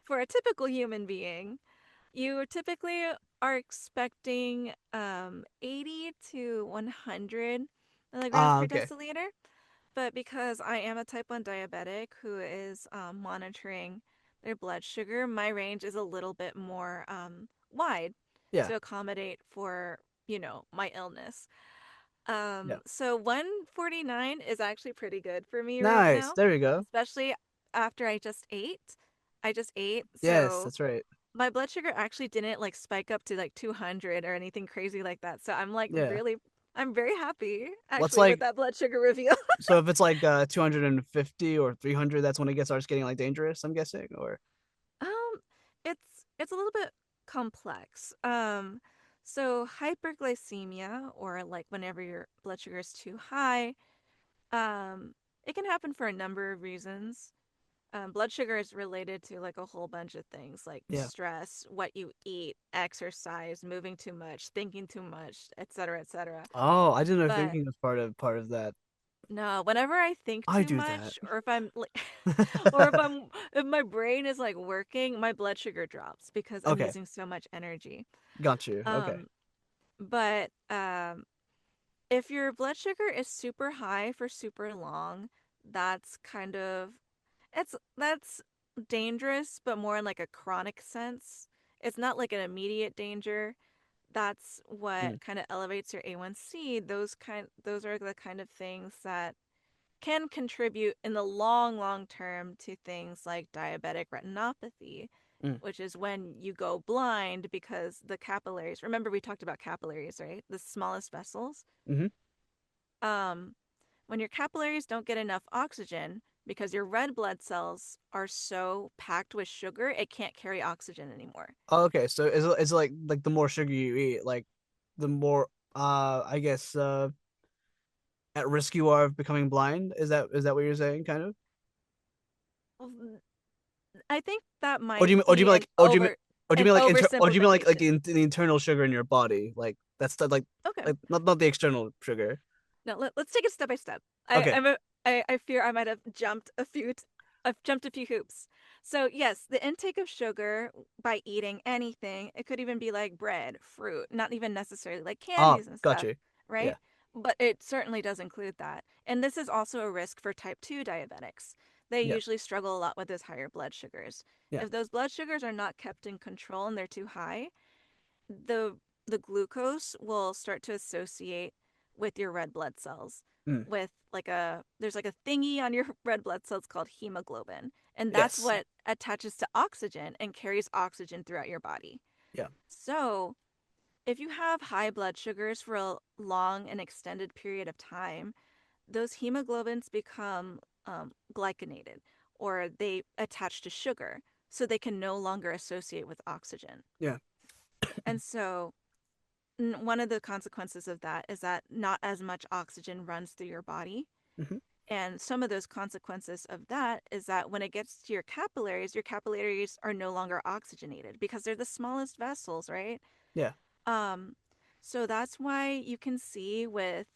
for a typical human being, you typically are expecting 80 to 100 milligrams Ah, per okay. deciliter. But because I am a type 1 diabetic who is monitoring their blood sugar, my range is a little bit more wide Yeah, to accommodate for, my illness. yeah. So 149 is actually pretty good for me right Nice. now, There we go. especially after I just ate. I just ate, Yes, so that's right. my blood sugar actually didn't like spike up to like 200 or anything crazy like that. So Yeah. I'm very happy What's actually with like that blood sugar reveal. so if it's like 250 or 300, that's when it gets starts getting like dangerous, I'm guessing, or Um, it's a little bit complex. So hyperglycemia, or like whenever your blood sugar is too high, um, it can happen for a number of reasons. Blood sugar is related to like a whole bunch of things like yeah. stress, what you eat, exercise, moving too much, thinking too much, etc., etc. Oh, I didn't know But thinking was part of that. no, whenever I think I too do that. much, or if I'm like, or if my brain is like working, my blood sugar drops because I'm Okay, using so much energy. got you. Okay. Um, but if your blood sugar is super high for super long, that's kind of that's dangerous, but more in like a chronic sense. It's not like an immediate danger. That's Mm, what kind of elevates your A1C. Those are the kind of things that can contribute in the long term to things like diabetic retinopathy, mm, which is when you go blind because the capillaries, remember we talked about capillaries, right? The smallest vessels. mm-hmm. Um, when your capillaries don't get enough oxygen because your red blood cells are so packed with sugar, it can't carry oxygen anymore. Oh, okay, so is it like the more sugar you eat, like the more I guess at risk you are of becoming blind? Is that what you're saying, kind of? I think that Or do you might mean, or do you be mean like, or do you mean, or do you an mean like or do you mean like oversimplification. the internal sugar in your body, like that's the Okay. like not the external sugar? No, let's take it step by step. I Okay. I'm a, I fear I might have jumped a few I've jumped a few hoops. So yes, the intake of sugar by eating anything, it could even be like bread, fruit, not even necessarily like Ah, candies and got stuff, you. right? Yeah. But it certainly does include that. And this is also a risk for type 2 diabetics. They Yeah. usually struggle a lot with those higher blood sugars. Yeah. If those blood sugars are not kept in control and they're too high, the the glucose will start to associate with your red blood cells Mm. with like a there's like a thingy on your red blood cells called hemoglobin, and that's Yes. what attaches to oxygen and carries oxygen throughout your body. Yeah. So if you have high blood sugars for a long and extended period of time, those hemoglobins become glycinated, or they attach to sugar, so they can no longer associate with oxygen. Yeah. And so one of the consequences of that is that not as much oxygen runs through your body. Hmm. And some of those consequences of that is that when it gets to your capillaries are no longer oxygenated because they're the smallest vessels, right? Yeah. Um, so that's why you can see with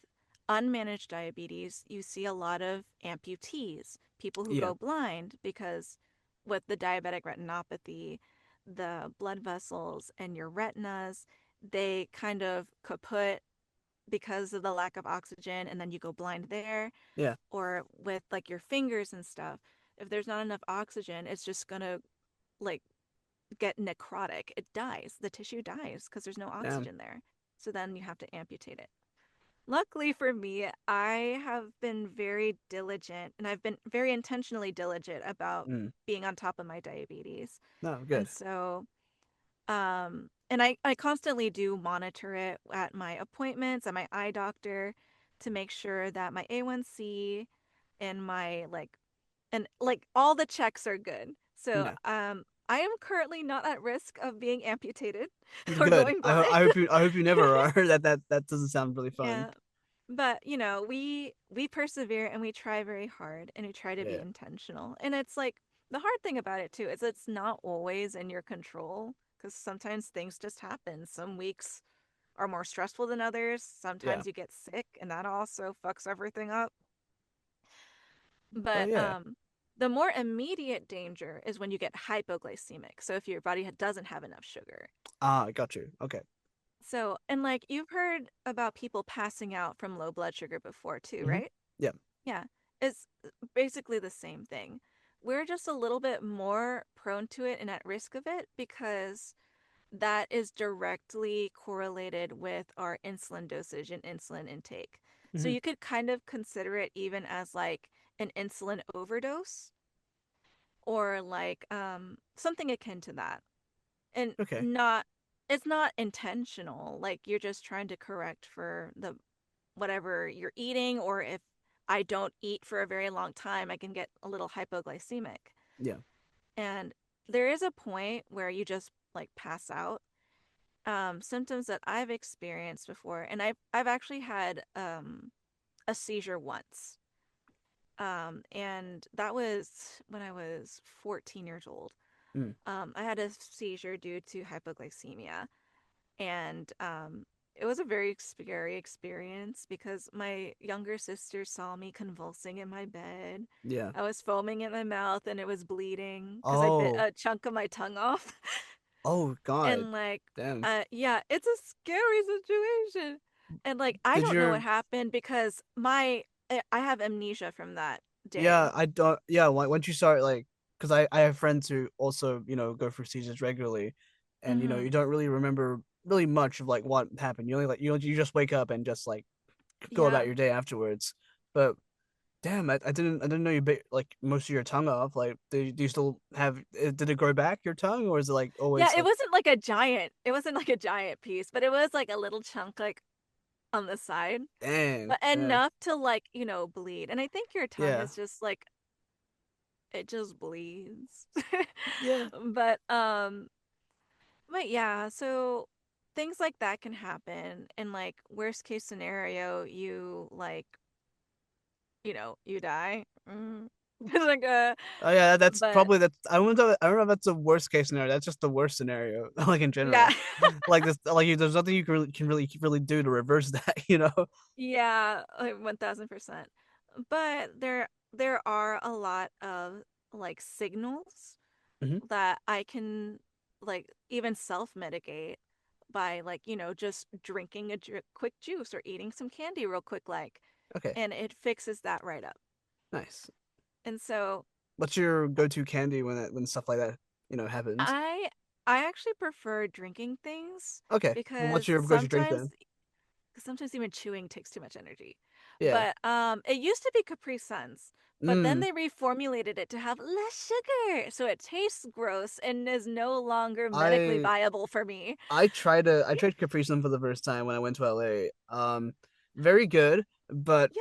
unmanaged diabetes, you see a lot of amputees, people who Yeah. go blind because with the diabetic retinopathy, the blood vessels and your retinas, they kind of kaput because of the lack of oxygen, and then you go blind there. Yeah. Or with like your fingers and stuff, if there's not enough oxygen, it's just gonna like get necrotic. It dies. The tissue dies because there's no Damn. oxygen there. So then you have to amputate it. Luckily for me, I have been very diligent and I've been very intentionally diligent about Mm. being on top of my diabetes. No, And good. so, and I constantly do monitor it at my appointments, at my eye doctor to make sure that my A1C and my and like all the checks are good. So, Yeah. I am currently not at risk of being amputated or Good. going blind. I hope you never are. That doesn't sound really fun. Yeah. But, we persevere and we try very hard and we try to be Yeah. intentional. And it's like the hard thing about it too is it's not always in your control because sometimes things just happen. Some weeks are more stressful than others. Yeah. Sometimes you get sick and that also fucks everything up. But But yeah. the more immediate danger is when you get hypoglycemic. So if your body doesn't have enough sugar. Ah, I got you. Okay. So, and like you've heard about people passing out from low blood sugar before too, Hmm. right? Yeah. Yeah. It's basically the same thing. We're just a little bit more prone to it and at risk of it because that is directly correlated with our insulin dosage and insulin intake. So Hmm. you could kind of consider it even as like an insulin overdose or like something akin to that. And Okay. not it's not intentional. Like you're just trying to correct for the whatever you're eating, or if I don't eat for a very long time, I can get a little hypoglycemic. Yeah. And there is a point where you just like pass out. Symptoms that I've experienced before, and I've actually had a seizure once. And that was when I was 14 years old. Mm. I had a seizure due to hypoglycemia, and it was a very scary experience because my younger sister saw me convulsing in my bed. Yeah. I was foaming in my mouth and it was bleeding because I bit Oh. a chunk of my tongue off. Oh God. And like, Damn. yeah, it's a scary situation. And like, I Did don't know what your happened because I have amnesia from that day. Yeah, I don't. Yeah, once you start like, because I have friends who also go for seizures regularly, and Mm-hmm. you don't really remember really much of like what happened. You only like you just wake up and just like go about Yeah. your day afterwards. But damn, I didn't know you bit like most of your tongue off. Like, do you still have? Did it grow back your tongue, or is it like Yeah, always it like wasn't like it wasn't like a giant piece, but it was like a little chunk like on the side. dang? But Yeah, enough to like, bleed. And I think your tongue yeah, is just like it just bleeds. yeah. But but yeah, so things like that can happen. And like worst case scenario, you like, you die. like Oh yeah, that's but probably that's. I don't know if that's the worst case scenario. That's just the worst scenario, like in yeah. general. Like this, like there's nothing you can really do to reverse that. You know. Yeah, like 1000%. But there are a lot of like signals Hmm. that I can like even self-medicate by like, just drinking a quick juice or eating some candy real quick like, Okay, and it fixes that right up. nice. And so What's your go-to candy when stuff like that happens? I I actually prefer drinking things Okay, well, what's because your go-to drink sometimes then? even chewing takes too much energy. Yeah. But it used to be Capri Suns, but then Mm. they reformulated it to have less sugar, so it tastes gross and is no longer medically I viable for me. I tried Capri Sun for the first time when I went to LA. Very good, but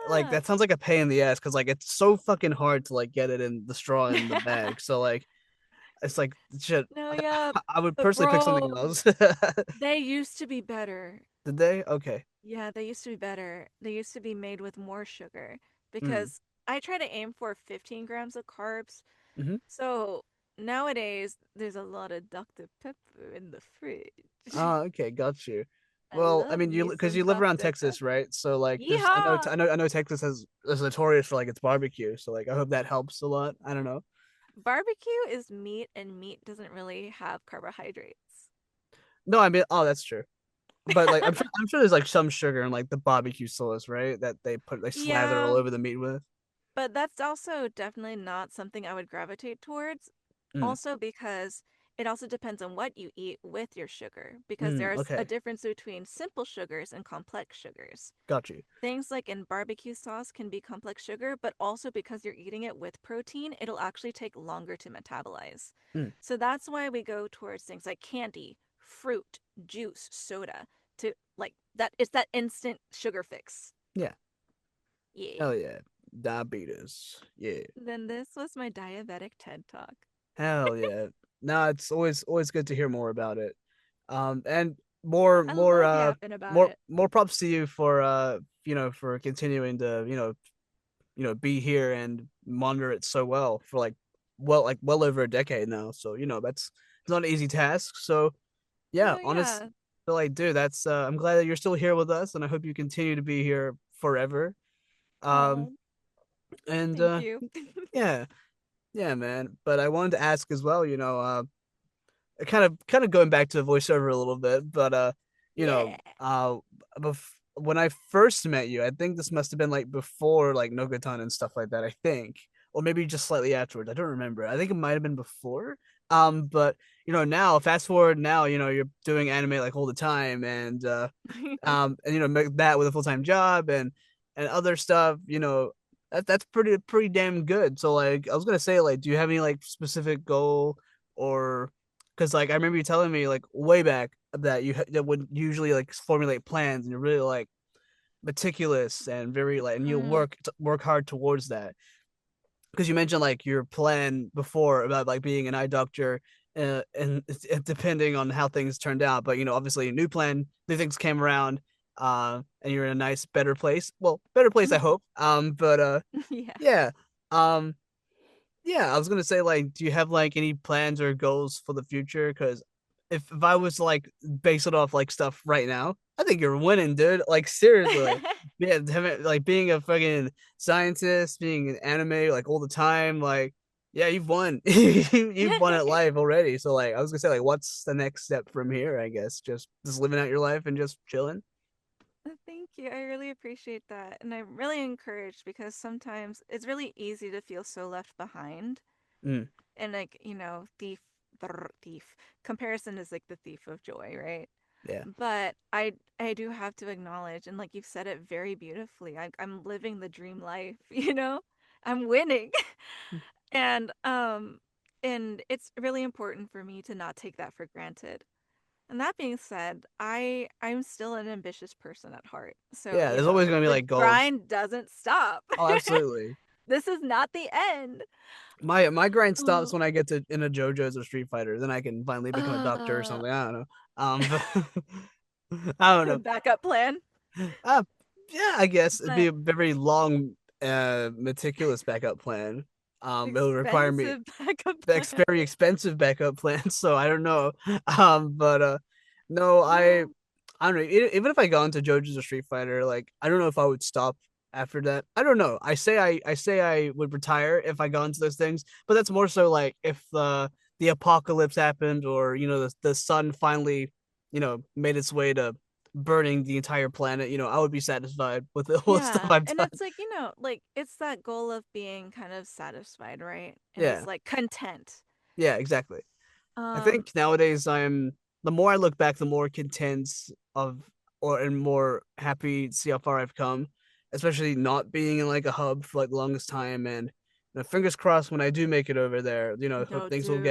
like Yeah. that sounds like a pain in the ass because like it's so fucking hard to like get it in the straw in the bag. So like it's like shit. No, yeah. I would But personally pick something bro, else. they used to be better. Did they? Okay. Yeah, they used to be better. They used to be made with more sugar Mm. because I try to aim for 15 grams of carbs. Hmm. So nowadays, there's a lot of Dr. Pepper in the fridge. Oh, okay, got you. I Well, I love mean, you me because some you live around Dr. Texas, Pepper. right? So like, there's Yeehaw! I know Texas has is notorious for like its barbecue. So like, I hope that helps a lot. I don't know. Barbecue is meat, and meat doesn't really have carbohydrates. No, I mean, oh, that's true. But like, I'm sure there's like some sugar in like the barbecue sauce, right? That they slather all Yeah, over the meat with. but that's also definitely not something I would gravitate towards. Mm, Also, because it also depends on what you eat with your sugar, because there's a okay, difference between simple sugars and complex sugars. got you. Things like in barbecue sauce can be complex sugar, but also because you're eating it with protein, it'll actually take longer to metabolize. Mm, So that's why we go towards things like candy, fruit, juice, soda to like that. It's that instant sugar fix. yeah, Yeah. hell yeah, diabetes, yeah, Then this was my diabetic TED talk. hell yeah. Nah, it's always good to hear more about it. And I love yapping about it. more props to you for for continuing to be here and monitor it so well for like well over a decade now. So that's it's not an easy task. So yeah, No, honest. yeah. So like, dude, that's I'm glad that you're still here with us, and I hope you continue to be here forever. Um, Oh, and thank you. yeah, yeah, man. But I wanted to ask as well, kind of going back to voiceover a little bit, but you know, Yeah. when I first met you, I think this must have been like before like Nogotan and stuff like that, I think. Or maybe just slightly afterwards. I don't remember. I think it might have been before. But now fast forward now, you're doing anime like all the time and make that with a full-time job and other stuff, that's pretty damn good. So like I was gonna say, like, do you have any like specific goal or because like I remember you telling me like way back that that would usually like formulate plans and you're really like meticulous and very like and you Mm, work hard towards that because you mentioned like your plan before about like being an eye doctor and depending on how things turned out, but obviously a new plan, new things came around, and you're in a nice better place, well, better place I hope, but yeah. yeah, um yeah, I was gonna say, like, do you have like any plans or goals for the future? Because if I was to, like, base it off like stuff right now, I think you're winning, dude. Like seriously, like, yeah, like being a fucking scientist, being an anime like all the time, like yeah, you've won. You've won at life already. So like, I was gonna say, like, what's the next step from here? I guess just living out your life and just chilling. Thank you. I really appreciate that. And I'm really encouraged because sometimes it's really easy to feel so left behind. Mm, And like, thief. Comparison is like the thief of joy, right? yeah. But I do have to acknowledge, and like you've said it very beautifully. I'm living the dream life, you know? I'm winning. And it's really important for me to not take that for granted. And that being said, I'm still an ambitious person at heart. So, Yeah, there's always gonna be the like goals. grind doesn't stop. Oh, absolutely. This is not the end. My grind stops Oh. when I get to in a JoJo's or Street Fighter. Then I can finally become a doctor or Uh, something. I don't know. But I don't know. backup plan. Uh, yeah, I guess it'd be But a very long meticulous backup plan. It'll require me Expensive backup plan. very expensive backup plans, so I don't know. But no, No. I don't know. Even if I got into JoJo's or Street Fighter, like I don't know if I would stop after that. I don't know. I say I would retire if I got into those things, but that's more so like if the apocalypse happened, or the sun finally made its way to burning the entire planet. I would be satisfied with the whole stuff Yeah, I've and done. it's like, like it's that goal of being kind of satisfied, right? And Yeah, it's like content. yeah, exactly. I Um, think nowadays the more I look back, the more content and more happy to see how far I've come, especially not being in like a hub for like the longest time. And fingers crossed when I do make it over there, hope no, things dude,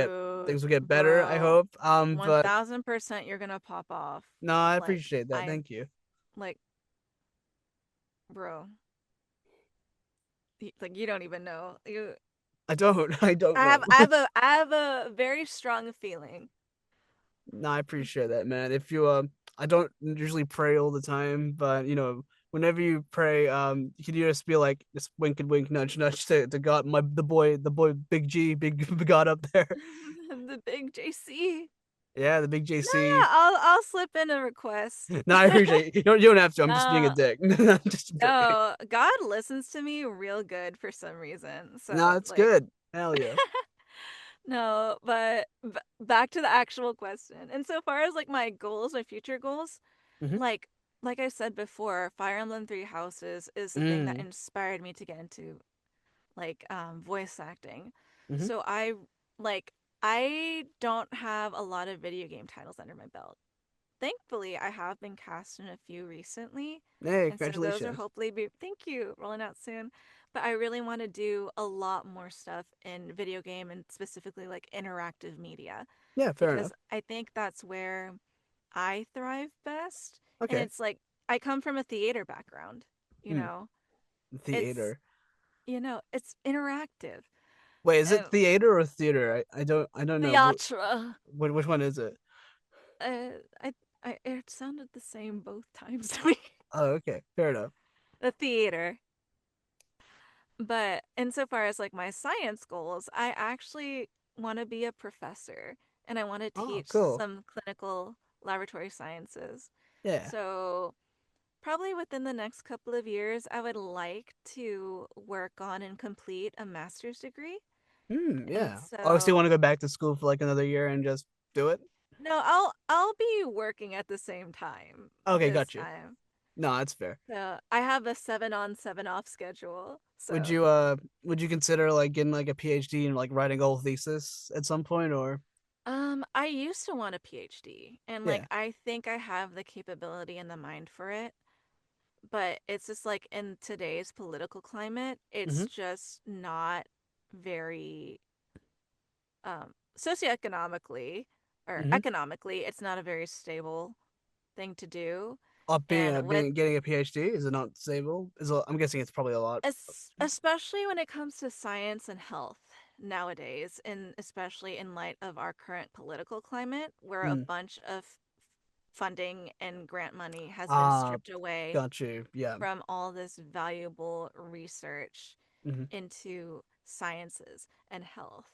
will get better. I bro, hope. But 1000% you're gonna pop off. no, I Like, appreciate that. I, Thank you. like, bro, like you don't even know. I don't. I don't I know. have, I have a, I have a very strong feeling. No, I appreciate that, man. If you I don't usually pray all the time, but whenever you pray, you can just be like just wink and wink, nudge nudge to God, the boy Big G, big God up there. The big JC. Yeah, the big No, JC. yeah, I'll slip in a request. No, I appreciate it. You don't have to. I'm just being a No, dick. I'm just joking. no, God listens to me real good for some reason. No, So, it's like, good. Hell yeah. no, but back to the actual question. And so far as like my goals, my future goals, Mm-hmm. like like I said before, Fire Emblem Three Houses is the thing that Mm. inspired me to get into like voice acting. Mm-hmm. So like I don't have a lot of video game titles under my belt. Thankfully, I have been cast in a few recently, Hey, and so those are congratulations. hopefully be thank you rolling out soon. But I really want to do a lot more stuff in video game and specifically like interactive media Yeah, fair because enough. I think that's where I thrive best. And Okay. it's like I come from a theater background, you Mm. know. It's Theater. it's interactive Wait, is it and theater or theater? I don't know. theatra. Which one is it? Uh, I, it sounded the same both times to me. Oh, okay. Fair enough. The theater. But insofar as like my science goals, I actually want to be a professor and I want to Oh, teach cool. some clinical laboratory sciences. Yeah. So, probably within the next couple of years, I would like to work on and complete a master's degree. And Yeah. Oh, so you want so, to go back to school for like another year and just do it? no, I'll be working at the same time Okay, this got you. time. No, that's fair. So, I have a 7 on 7 off schedule. Would So, you would you consider like getting like a PhD and like writing a whole thesis at some point, or I used to want a PhD, and like yeah. I think I have the capability and the mind for it, but it's just like in today's political climate, it's Mm-hmm. just not very socioeconomically or Mm-hmm. economically, it's not a very stable thing to do. Being And with being getting a PhD, is it not stable? I'm guessing it's probably a lot. especially when it comes to science and health nowadays, and especially in light of our current political climate, where a Mm. bunch of funding and grant money has been Ah, stripped away got you. Yeah. from all this valuable research Mm-hmm. into sciences and health.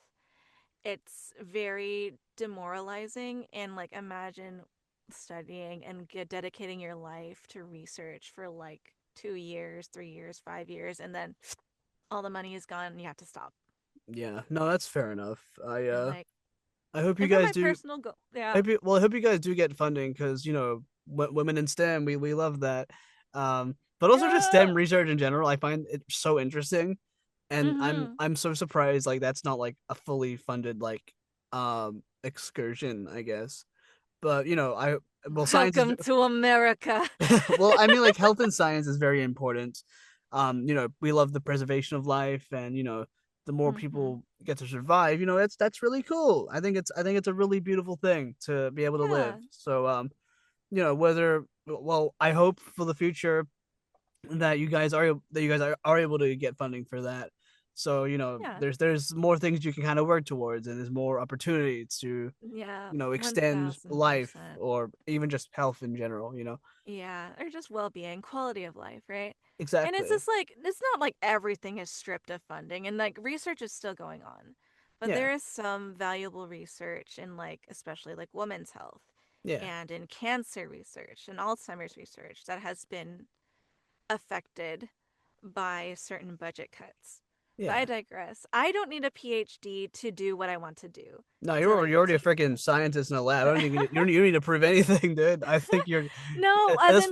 It's very demoralizing and like imagine studying and dedicating your life to research for like 2 years, 3 years, 5 years, and then all the money is gone and you have to stop. Yeah. No, that's fair enough. And like, I hope you and for guys my do. personal goal, yeah, I hope you guys do get funding because women in STEM, we love that. But also just yeah, STEM research in general, I find it so interesting, and mm-hmm, I'm so surprised like that's not like a fully funded like excursion, I guess. But I well science is welcome to America. well, I mean, like health and science is very important. We love the preservation of life, and the more Mm-hmm. people get to survive, that's really cool. I think it's a really beautiful thing to be able to live. Yeah, So, whether well, I hope for the future that you guys are able to get funding for that. So Yeah. there's more things you can kind of work towards, and there's more opportunity to Yeah. extend life 1000%. or even just health in general. Yeah, or just well-being, quality of life, right? And it's Exactly. just like it's not like everything is stripped of funding and like research is still going on. But Yeah. there is some valuable research in like especially like women's health Yeah. and in cancer research and Alzheimer's research that has been affected by certain budget cuts. But I Yeah. digress. I don't need a PhD to do what I want to do. No, To like you're already a teach. freaking scientist in a lab. I don't think you don't need to prove anything, dude. I think you're No, at this.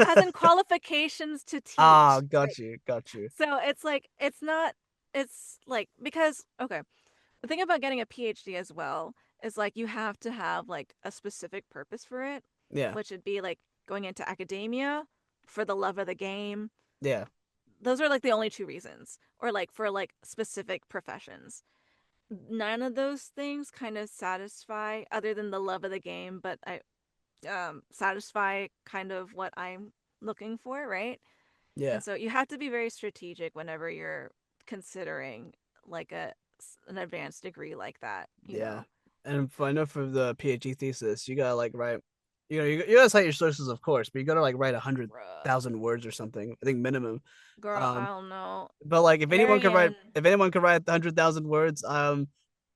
as in qualifications to Ah, teach. got you, got you. So it's like it's not it's like because okay, the thing about getting a PhD as well is like you have to have like a specific purpose for it, Yeah, which would be like going into academia for the love of the game. yeah, Those are like the only two reasons or like for like specific professions. None of those things kind of satisfy other than the love of the game, but I satisfy kind of what I'm looking for, right? yeah, And so you have to be very strategic whenever you're considering like an advanced degree like that, you yeah. know. And I know for the PhD thesis, you gotta like write, you gotta cite your sources, of course, but you gotta like write a hundred Bruh. thousand words or something. I think minimum. Girl, I Um, don't know. but like Arian. if anyone could write 100,000 words,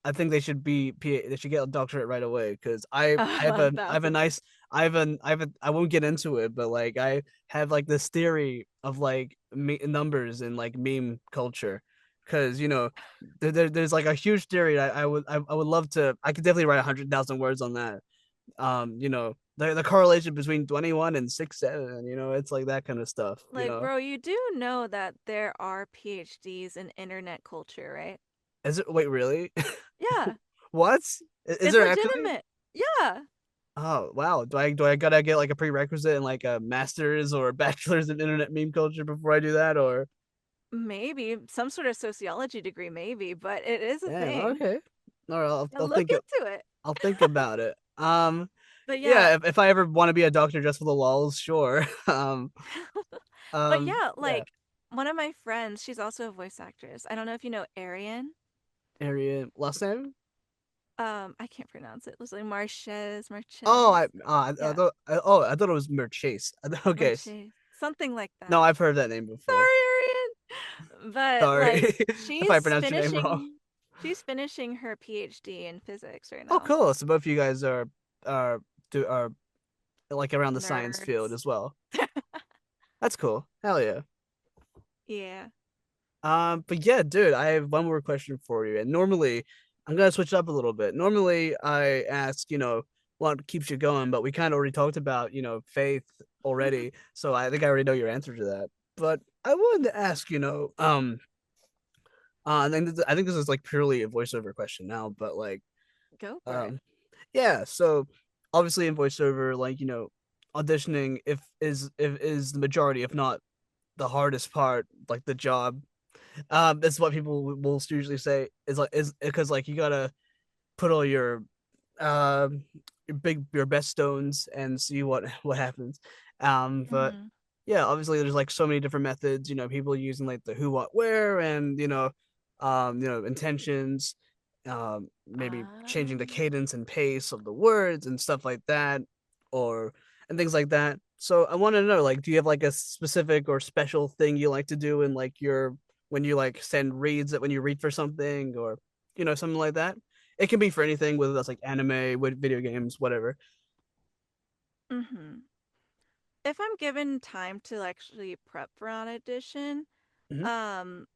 I think they should get a doctorate right away because A 1000. I won't get into it, but like I have like this theory of like numbers and like meme culture, because there's like a huge theory. I would love to. I could definitely write 100,000 words on that. The correlation between 21 and 6'7", it's like that kind of stuff. Like, bro, you do know that there are PhDs in internet culture, right? Is it? Wait, really? Yeah, What? Is it's there actually? legitimate. Yeah, Oh wow. Do I gotta get like a prerequisite and like a master's or a bachelor's in internet meme culture before I do that? Or maybe some sort of sociology degree, maybe, but it is a damn, thing. okay. All right, Now look into it. I'll think about it. But yeah, Yeah, if I ever want to be a doctor just for the lulz, sure. but yeah, Yeah. like one of my friends, she's also a voice actress. I don't know if you know Arian. Arian last name? I can't pronounce it. It was like Marches, Oh, Marches. I Yeah, thought I thought it was Merchase. Okay. Marches, something like No, that. I've heard that name before. Sorry, Arian. But Sorry like if I pronounced your name wrong. she's finishing her PhD in physics right Oh, now. cool. So both of you guys are are like around the science field Nerds. as well. That's cool. Hell yeah. Yeah. But yeah, dude, I have one more question for you. And normally, I'm gonna switch up a little bit. Normally, I ask, what keeps you going, but we kind of already talked about, faith already. So I think I already know your answer to that. But I wanted to ask, I think this is like purely a voiceover question now, but like, Go for it. um, yeah. So obviously in voiceover, like, auditioning if is the majority, if not the hardest part, like the job. That's what people will usually say is because like you gotta put all your best stones and see what happens. But Mm-hmm. yeah, obviously there's like so many different methods. People using like the who, what, where, and intentions. Maybe changing the Um, cadence and pace of the words and stuff like that, or and things like that. So I want to know, like, do you have like a specific or special thing you like to do in like your when you like send reads that when you read for something, or something like that? It can be for anything, whether that's like anime, with video games, whatever. mm-hmm. If I'm given time to actually prep for an audition, Hmm. um,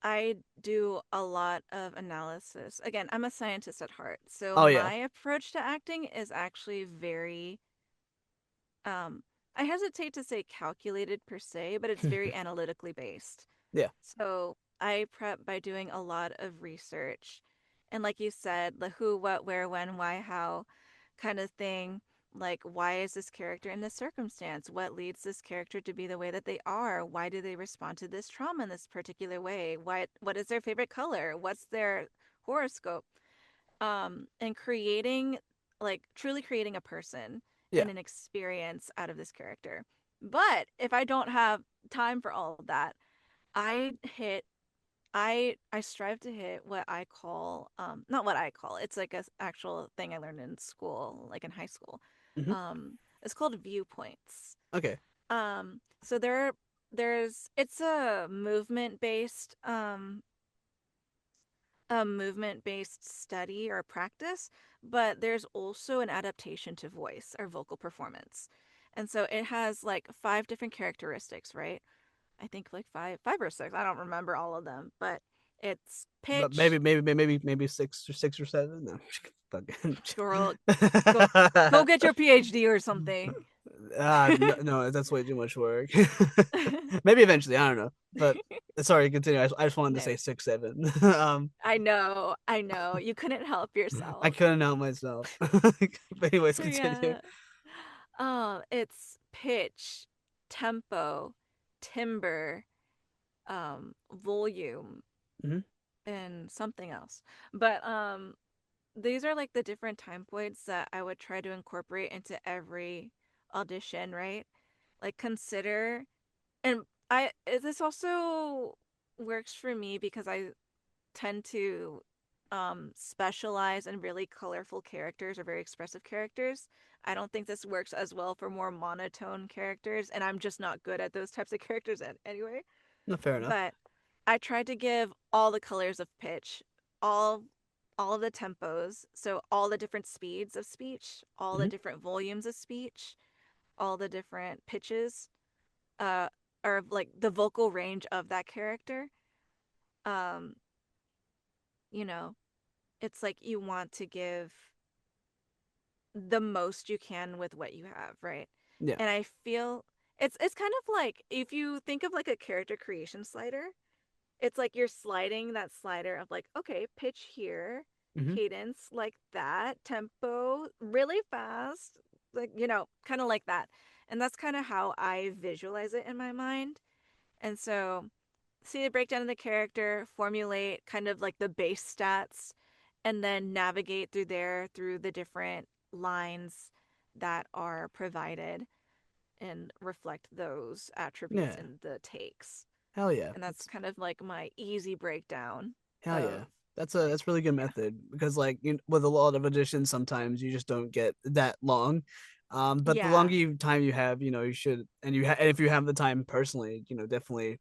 I do a lot of analysis. Again, I'm a scientist at heart, so Oh yeah. my approach to acting is actually very um I hesitate to say calculated per se, but it's very analytically based. Yeah. So I prep by doing a lot of research. And like you said, the who, what, where, when, why, how kind of thing. Like, why is this character in this circumstance? What leads this character to be the way that they are? Why do they respond to this trauma in this particular way? What is their favorite color? What's their horoscope? And creating like truly creating a person Yeah. and an experience out of this character. But if I don't have time for all of that, I hit I strive to hit what I call not what I call, it's like a actual thing I learned in school, like in high school. Hmm. It's called viewpoints. Okay. So there's it's a movement based study or practice, but there's also an adaptation to voice or vocal performance. And so it has like five different characteristics, right? I think like five or six. I don't remember all of them, but it's But pitch. maybe six or seven. No, fucking. Girl, go get your PhD or something. No, no, that's way too much work. Maybe eventually, I don't know. But sorry, continue. I just wanted to No, say 6, 7. I know. You couldn't help I yourself. couldn't help myself. But anyways, So continue. yeah, it's pitch, tempo, timbre, volume, Hmm. and something else. But these are like the different time points that I would try to incorporate into every audition, right? Like consider and I this also works for me because I tend to specialize in really colorful characters or very expressive characters. I don't think this works as well for more monotone characters, and I'm just not good at those types of characters anyway. No, fair enough. But I tried to give all the colors of pitch, all all of the tempos, so all the different speeds of speech, all the Hmm. different volumes of speech, all the different pitches, uh, or like the vocal range of that character. Um, you know, it's like you want to give the most you can with what you have, right? Yeah. And I feel it's kind of like if you think of like a character creation slider, it's like you're sliding that slider of like, okay, pitch here, Hmm. cadence like that, tempo really fast, like, kind of like that. And that's kind of how I visualize it in my mind. And so, see the breakdown of the character, formulate kind of like the base stats, and then navigate through there through the different lines that are provided and reflect those attributes Yeah. in the takes. Hell yeah. And that's kind of like my easy breakdown Hell yeah. of That's really good yeah. method because like with a lot of editions sometimes you just don't get that long. But the Yeah. longer time you have, you should and if you have the time personally, definitely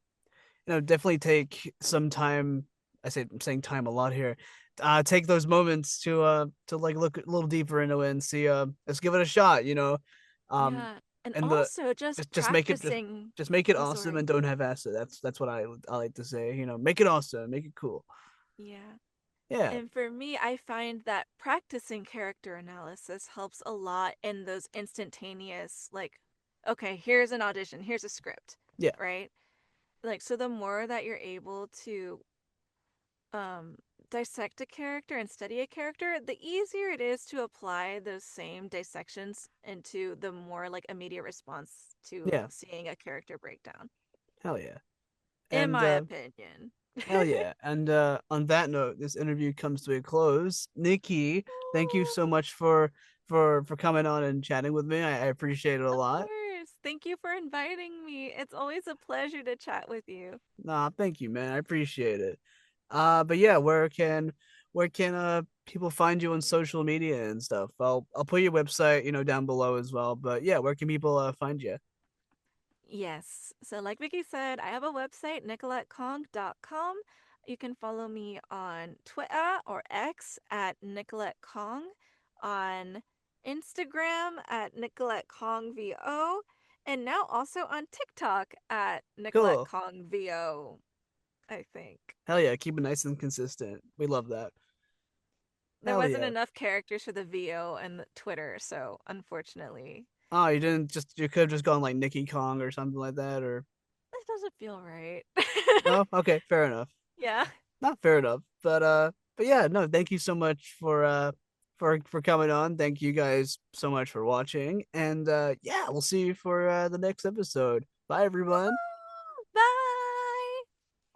take some time. I'm saying time a lot here. Take those moments to like look a little deeper into it and see let's give it a shot. Um Yeah. And and the also just just make it practicing. just make it Oh, awesome and sorry. don't have acid. That's what I like to say. Make it awesome, make it cool. Yeah. Yeah. And for me, I find that practicing character analysis helps a lot in those instantaneous, like, okay, here's an audition, here's a script, Yeah. right? Like, so the more that you're able to um, dissect a character and study a character, the easier it is to apply those same dissections into the more like immediate response to Yeah. seeing a character breakdown, Hell yeah. in And my opinion. hell yeah. And on that note, this interview comes to a close. Nikki, thank you so much for coming on and chatting with me. I appreciate it a Of lot. course. Thank you for inviting me. It's always a pleasure to chat with you. Nah, thank you, man. I appreciate it. But yeah, where can people find you on social media and stuff? I'll put your website, down below as well. But yeah, where can people find you? Yes. So, like Vicky said, I have a website, NicoletteKong.com. You can follow me on Twitter or X at Nickolette Kong, on Instagram at Nickolette Kong VO, and now also on TikTok at Nickolette Cool. Kong VO, I think. Hell yeah, keep it nice and consistent. We love that. There Hell wasn't yeah. enough characters for the VO and the Twitter, so unfortunately, Oh, you could have just gone like Nikki Kong or something like that, or it doesn't feel right. no? Okay, fair enough. Yeah. Not fair enough. But yeah, no, thank you so much for coming on. Thank you guys so much for watching. And yeah, we'll see you for the next episode. Bye everyone.